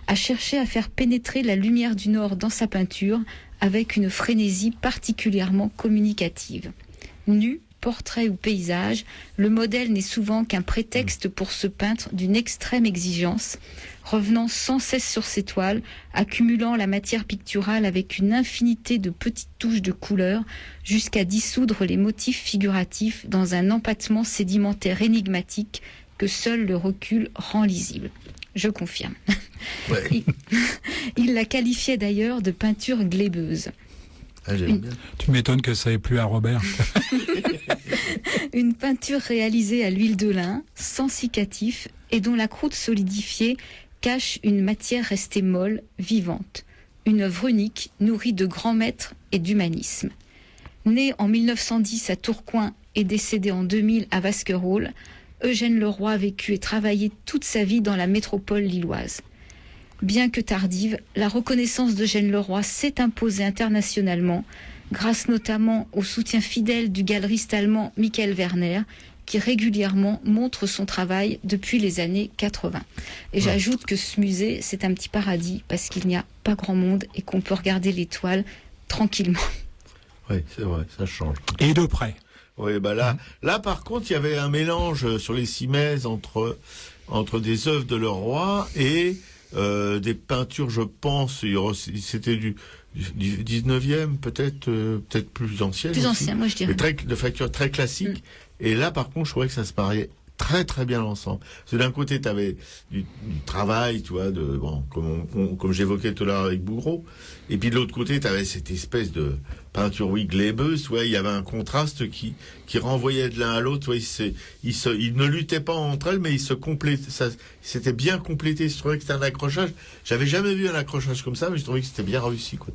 a cherché à faire pénétrer la lumière du Nord dans sa peinture avec une frénésie particulièrement communicative. Nu, portrait ou paysage, le modèle n'est souvent qu'un prétexte pour ce peintre d'une extrême exigence, revenant sans cesse sur ses toiles, accumulant la matière picturale avec une infinité de petites touches de couleurs, jusqu'à dissoudre les motifs figuratifs dans un empattement sédimentaire énigmatique que seul le recul rend lisible. Je confirme. Ouais. Il la qualifiait d'ailleurs de peinture glébeuse. J'aime bien. Tu m'étonnes que ça ait plu à Robert. Une peinture réalisée à l'huile de lin, sans cicatif, et dont la croûte solidifiée cache une matière restée molle, vivante. Une œuvre unique, nourrie de grands maîtres et d'humanisme. Né en 1910 à Tourcoing et décédé en 2000 à Vasquerolles, Eugène Leroy a vécu et travaillé toute sa vie dans la métropole lilloise. Bien que tardive, la reconnaissance d'Eugène Leroy s'est imposée internationalement, grâce notamment au soutien fidèle du galeriste allemand Michael Werner, qui régulièrement montre son travail depuis les années 80. Et j'ajoute que ce musée, c'est un petit paradis, parce qu'il n'y a pas grand monde et qu'on peut regarder les toiles tranquillement. Oui, c'est vrai, ça change. Et de près. Oui, là par contre, il y avait un mélange sur les cimaises entre des œuvres de Leroy et des peintures, je pense, c'était du 19e, peut-être plus ancienne. Plus ancien, moi je dirais. De facture très classique. Et là, par contre, je trouvais que ça se mariait très très bien ensemble. Parce que d'un côté, tu avais du travail, tu vois, comme j'évoquais tout à l'heure avec Bougreau. Et puis de l'autre côté, tu avais cette espèce de peinture, oui, glaibeuse, ouais, il y avait un contraste qui renvoyait de l'un à l'autre, ouais, ils ne luttaient pas entre elles, mais ils se complétaient, ça, c'était bien complété, je trouvais que c'était un accrochage, j'avais jamais vu un accrochage comme ça, mais je trouvais que c'était bien réussi, quoi.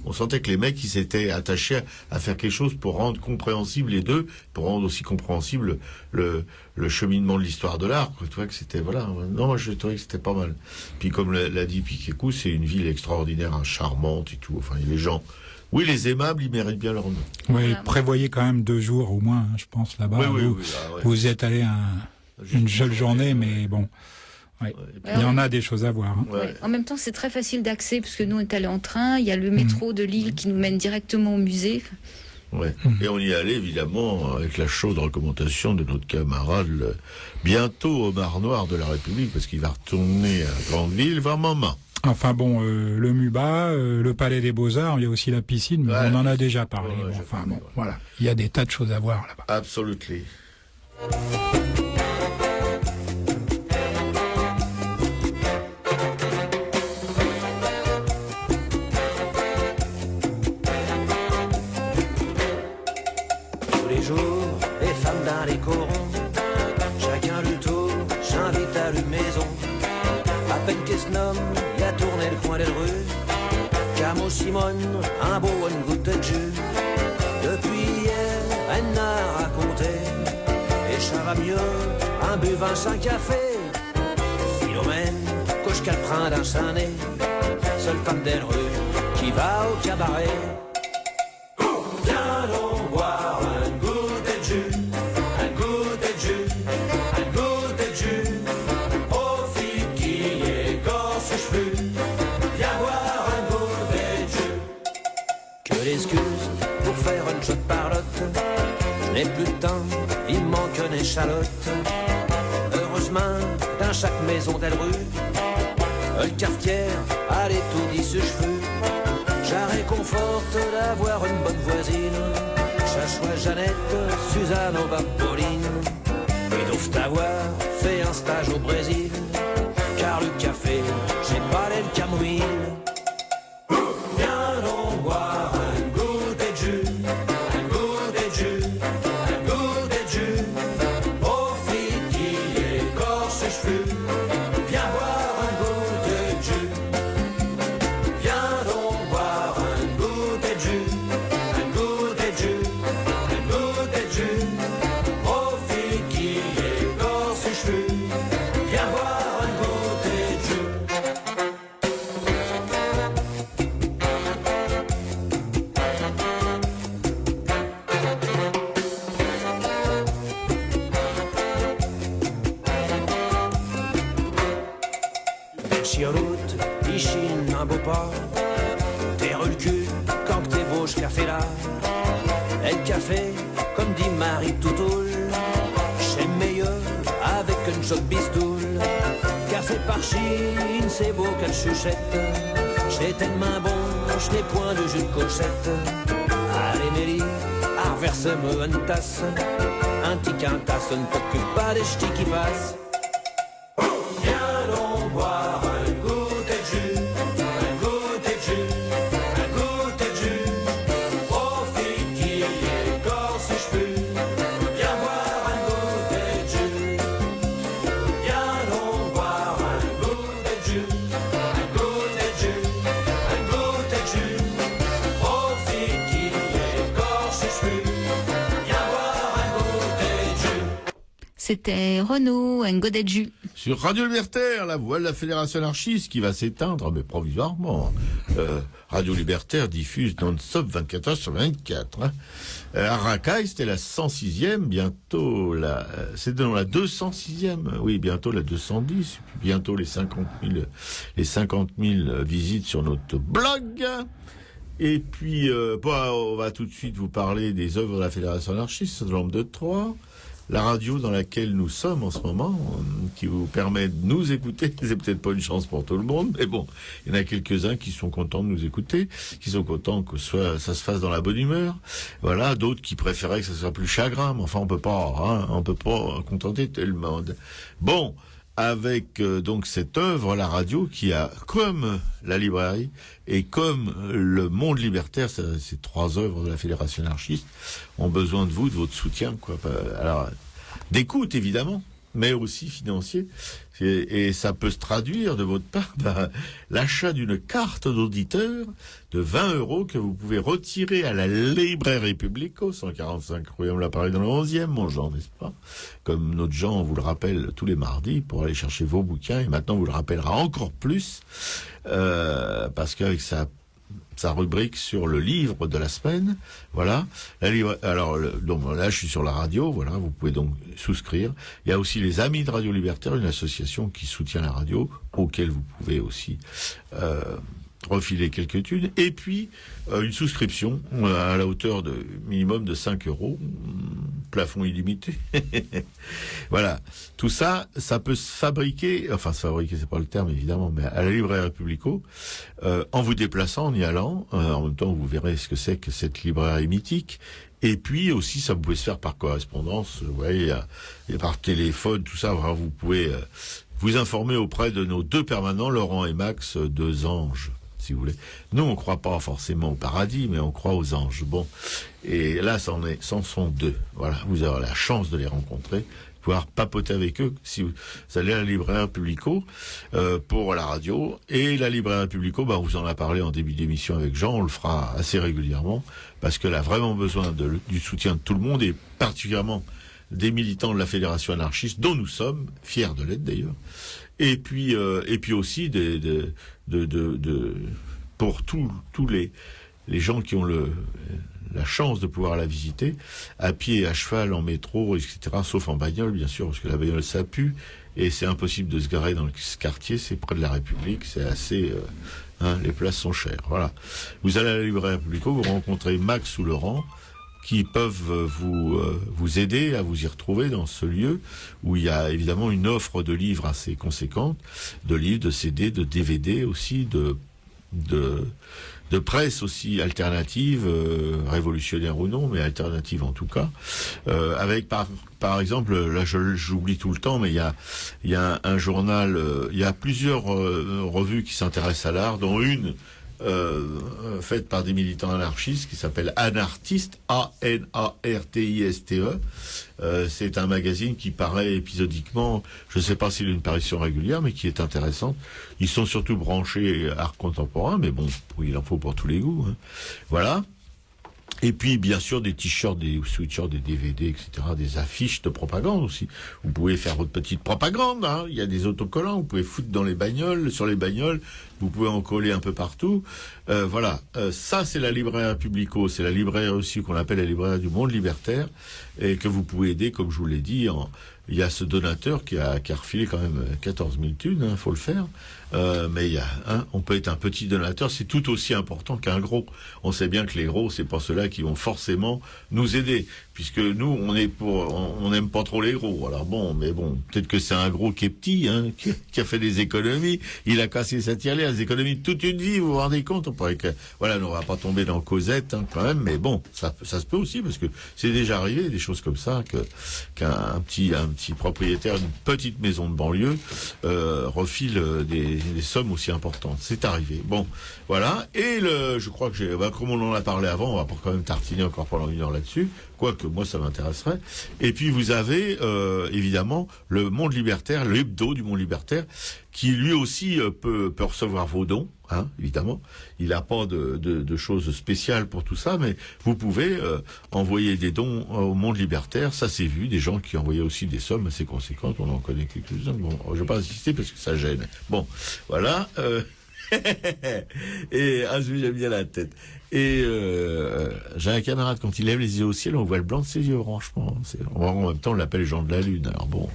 On sentait que les mecs, ils s'étaient attachés à faire quelque chose pour rendre compréhensible les deux, pour rendre aussi compréhensible le cheminement de l'histoire de l'art, quoi. Tu vois que c'était, voilà, non, moi je trouvais que c'était pas mal. Puis comme l'a dit Piquécou, c'est une ville extraordinaire, hein, charmante et tout, enfin, les gens, oui, les aimables, ils méritent bien leur nom. Oui, prévoyez quand même 2 jours au moins, je pense, là-bas. Oui, vous, vous êtes allé une seule journée, mais bon. Ouais. Il y en a des choses à voir. Hein. Ouais. En même temps, c'est très facile d'accès, puisque nous, on est allés en train. Il y a le métro de Lille qui nous mène directement au musée. Ouais. Et on y allait, évidemment, avec la chaude recommandation de notre camarade, bientôt Omar Noir de la République, parce qu'il va retourner à Grandville voir maman. Enfin bon, le MUBA, le Palais des Beaux-Arts, il y a aussi la piscine, mais on en a déjà parlé. Voilà, il y a des tas de choses à voir là-bas. Absolutely. Tous les jours, les femmes dans les corons, chacun le tour, j'invite à l'une maison. À peine qu'elle se nomme, il a tourné le coin des rues. Camo Simone, un beau, une goutte de jus. Depuis hier, elle n'a raconté. Et ça va mieux, un buvin, un café. Philomène, couche qu'elle prend d'un sané. Seule femme des rues qui va au cabaret. Viens donc boire un goûter de jus, un goûter de jus, un goûter de jus. Aux filles qui écorcent ses cheveux, viens boire un goûter de jus. Que l'excuse pour faire une chaude parlotte, je n'ai plus de temps, il me manque une échalote. Heureusement, dans chaque maison d'elle rue, le cafetière a l'étourdi ses cheveux. Ça réconforte d'avoir une bonne voisine, que ça soit Jeannette, Suzanne ou Pauline. Ils doivent avoir fait un stage au Brésil, car le café, j'ai pas l'aile camomille. Viens donc boire un goûter de jus, un goûter de jus, un goûter de jus. Aux filles qui écorcent ses cheveux, viens boire un goûter de jus. Viens donc boire un goûter de jus, un goûter de jus, un goûter de jus. Aux filles qui écorcent ses cheveux, viens boire un goûter de jus. Chioloute, Ichine, un beau port. T'es le cul quand t'es beau, ce café là. Et le café, comme dit Marie Toutoul, c'est meilleur avec une chaude bistoule. Café par Chine, c'est beau qu'elle chuchette. C'est tellement bon, je n'ai point de jus de cochette. Allez Mélie, reverse-moi une tasse. Un petit quintasse, ne t'occupe pas des ch'tis qui passent. Viens donc boire un goûter de jus, un goûter de jus, un goûter de jus. Aux filles qui écorcent ses cheveux, viens boire un goûter de jus. Viens donc boire un goûter de jus, un goûter de jus, un goûter de jus. Aux filles qui écorcent ses cheveux, viens boire un goûter de jus. C'était Renaud, un godet de jus. Sur Radio Libertaire, la voix de la Fédération anarchiste qui va s'éteindre, mais provisoirement. Radio Libertaire diffuse non-stop 24 heures sur 24. Hein. À Racaille, c'était la 106e, bientôt c'est dans la 206e, oui, bientôt la 210, puis bientôt les 50 000 visites sur notre blog. Et puis, on va tout de suite vous parler des œuvres de la Fédération anarchiste, Lampe de Troie. La radio dans laquelle nous sommes en ce moment, qui vous permet de nous écouter, c'est peut-être pas une chance pour tout le monde, mais bon, il y en a quelques-uns qui sont contents de nous écouter, qui sont contents que ça se fasse dans la bonne humeur. Voilà, d'autres qui préféraient que ça soit plus chagrin, mais enfin on peut pas contenter tout le monde. Bon, avec donc cette œuvre, la radio, qui a, comme la librairie et comme le Monde libertaire, ces 3 œuvres de la Fédération anarchiste, ont besoin de vous, de votre soutien, quoi. Alors, d'écoute, évidemment, mais aussi financier. Et ça peut se traduire de votre part par l'achat d'une carte d'auditeur de 20 € que vous pouvez retirer à la librairie Publico, 145 rue L'Appareil dans le 11e, mon Jean, n'est-ce pas? Comme notre Jean vous le rappelle tous les mardis pour aller chercher vos bouquins, et maintenant vous le rappellera encore plus, parce qu'avec sa rubrique sur le livre de la semaine, voilà. Alors, donc là, je suis sur la radio, voilà, vous pouvez donc souscrire. Il y a aussi les Amis de Radio Libertaire, une association qui soutient la radio, auquel vous pouvez aussi refiler quelques thunes. Et puis, une souscription à la hauteur de minimum de 5 €, plafond illimité. Voilà. Tout ça, ça peut se fabriquer, enfin se fabriquer, c'est pas le terme évidemment, mais à la librairie Publico, en vous déplaçant, en y allant. En même temps, vous verrez ce que c'est que cette librairie mythique. Et puis aussi, ça pouvait se faire par correspondance, vous voyez, et par téléphone, tout ça. Enfin, vous pouvez vous informer auprès de nos 2 permanents, Laurent et Max, 2 anges, si vous voulez. Nous, on croit pas forcément au paradis, mais on croit aux anges. Bon, et là, c'en sont 2. Voilà, vous aurez la chance de les rencontrer, pouvoir papoter avec eux si vous allez à la librairie Publico pour la radio. Et la librairie Publico, on vous en a parlé en début d'émission avec Jean, on le fera assez régulièrement, parce qu'elle a vraiment besoin du soutien de tout le monde, et particulièrement des militants de la Fédération anarchiste, dont nous sommes fiers de l'être d'ailleurs. Et puis aussi pour tous les gens qui ont la chance de pouvoir la visiter, à pied, à cheval, en métro, etc., sauf en bagnole, bien sûr, parce que la bagnole, ça pue, et c'est impossible de se garer dans ce quartier, c'est près de la République, c'est assez... les places sont chères, voilà. Vous allez à la librairie Publico, vous rencontrez Max ou Laurent, qui peuvent vous aider à vous y retrouver dans ce lieu où il y a évidemment une offre de livres assez conséquente, de livres, de CD, de DVD aussi, de presse aussi alternative, révolutionnaire ou non, mais alternative en tout cas, avec par exemple, là j'oublie tout le temps, mais il y a un journal, il y a plusieurs revues qui s'intéressent à l'art, dont une faite par des militants anarchistes qui s'appelle Anartiste, ANARTISTE. C'est un magazine qui paraît épisodiquement, je ne sais pas s'il a une parution régulière, mais qui est intéressante. Ils sont surtout branchés art contemporain, mais bon, il en faut pour tous les goûts, hein. Voilà. Et puis, bien sûr, des t-shirts, des sweatshirts, des DVD, etc., des affiches de propagande aussi. Vous pouvez faire votre petite propagande, hein. Il y a des autocollants, vous pouvez foutre dans les bagnoles, sur les bagnoles, vous pouvez en coller un peu partout. Voilà. Ça, c'est la librairie Publico. C'est la librairie aussi qu'on appelle la librairie du Monde libertaire, et que vous pouvez aider, comme je vous l'ai dit. Il y a ce donateur qui a refilé quand même 14 000 thunes, hein, faut le faire. Mais on peut être un petit donateur, c'est tout aussi important qu'un gros. On sait bien que les gros, c'est pas ceux-là qui vont forcément nous aider, puisque nous, on n'aime pas trop les gros. Alors mais bon, peut-être que c'est un gros qui est petit, hein, qui a fait des économies. Il a cassé sa tirelire, des économies de toute une vie. Vous vous rendez compte? On pourrait voilà, on va pas tomber dans Cosette, hein, quand même. Mais bon, ça se peut aussi, parce que c'est déjà arrivé des choses comme ça, qu'un petit propriétaire d'une petite maison de banlieue refile des sommes aussi importantes. C'est arrivé. Bon, voilà. Et je crois que comme on en a parlé avant, on va pas quand même tartiner encore pendant 1 heure là-dessus. Quoique moi ça m'intéresserait. Et puis vous avez évidemment le Monde libertaire, le hebdo du Monde libertaire, qui lui aussi peut recevoir vos dons, hein, évidemment. Il n'a pas de choses spéciales pour tout ça, mais vous pouvez envoyer des dons au Monde libertaire. Ça c'est vu, des gens qui envoyaient aussi des sommes assez conséquentes. On en connaît quelques-uns. Bon, je vais pas insister parce que ça gêne. Bon, voilà. Et j'aime bien la tête. Et j'ai un camarade, quand il lève les yeux au ciel, on voit le blanc de ses yeux, franchement. En même temps, on l'appelle Jean de la Lune. Alors bon,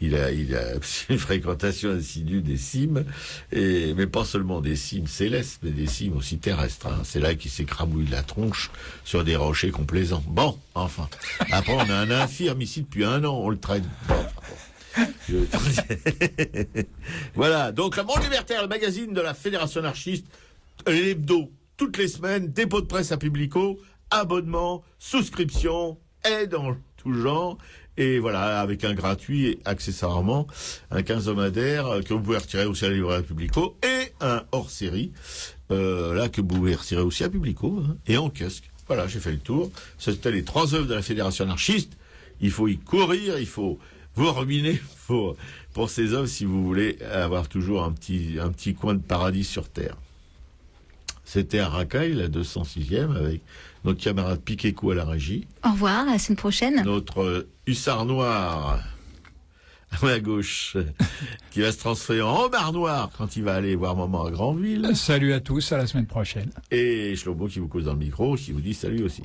il a une fréquentation assidue des cimes, mais pas seulement des cimes célestes, mais des cimes aussi terrestres, hein. C'est là qu'il s'écrabouille la tronche sur des rochers complaisants. Bon, enfin. Après, on a un infirme ici depuis 1 an, on le traîne. Bon, voilà, donc le Monde libertaire, le magazine de la Fédération anarchiste, l'hebdo, toutes les semaines, dépôt de presse à Publico, abonnement, souscription, aide en tout genre, Et voilà, avec un gratuit et accessoirement un quinzomadaire que vous pouvez retirer aussi à la librairie Publico et un hors-série là que vous pouvez retirer aussi à Publico et en kiosque. Voilà, j'ai fait le tour. C'était les 3 œuvres de la Fédération anarchiste. Il faut y courir, il faut vous ruminer pour ces œuvres si vous voulez avoir toujours un petit coin de paradis sur Terre. C'était à Racaille, la 206e, avec notre camarade Piquécou à la régie. Au revoir, à la semaine prochaine. Notre hussard noir à ma gauche, qui va se transformer en homard noir quand il va aller voir maman à Granville. Salut à tous, à la semaine prochaine. Et Shlomo qui vous cause dans le micro, qui vous dit salut aussi.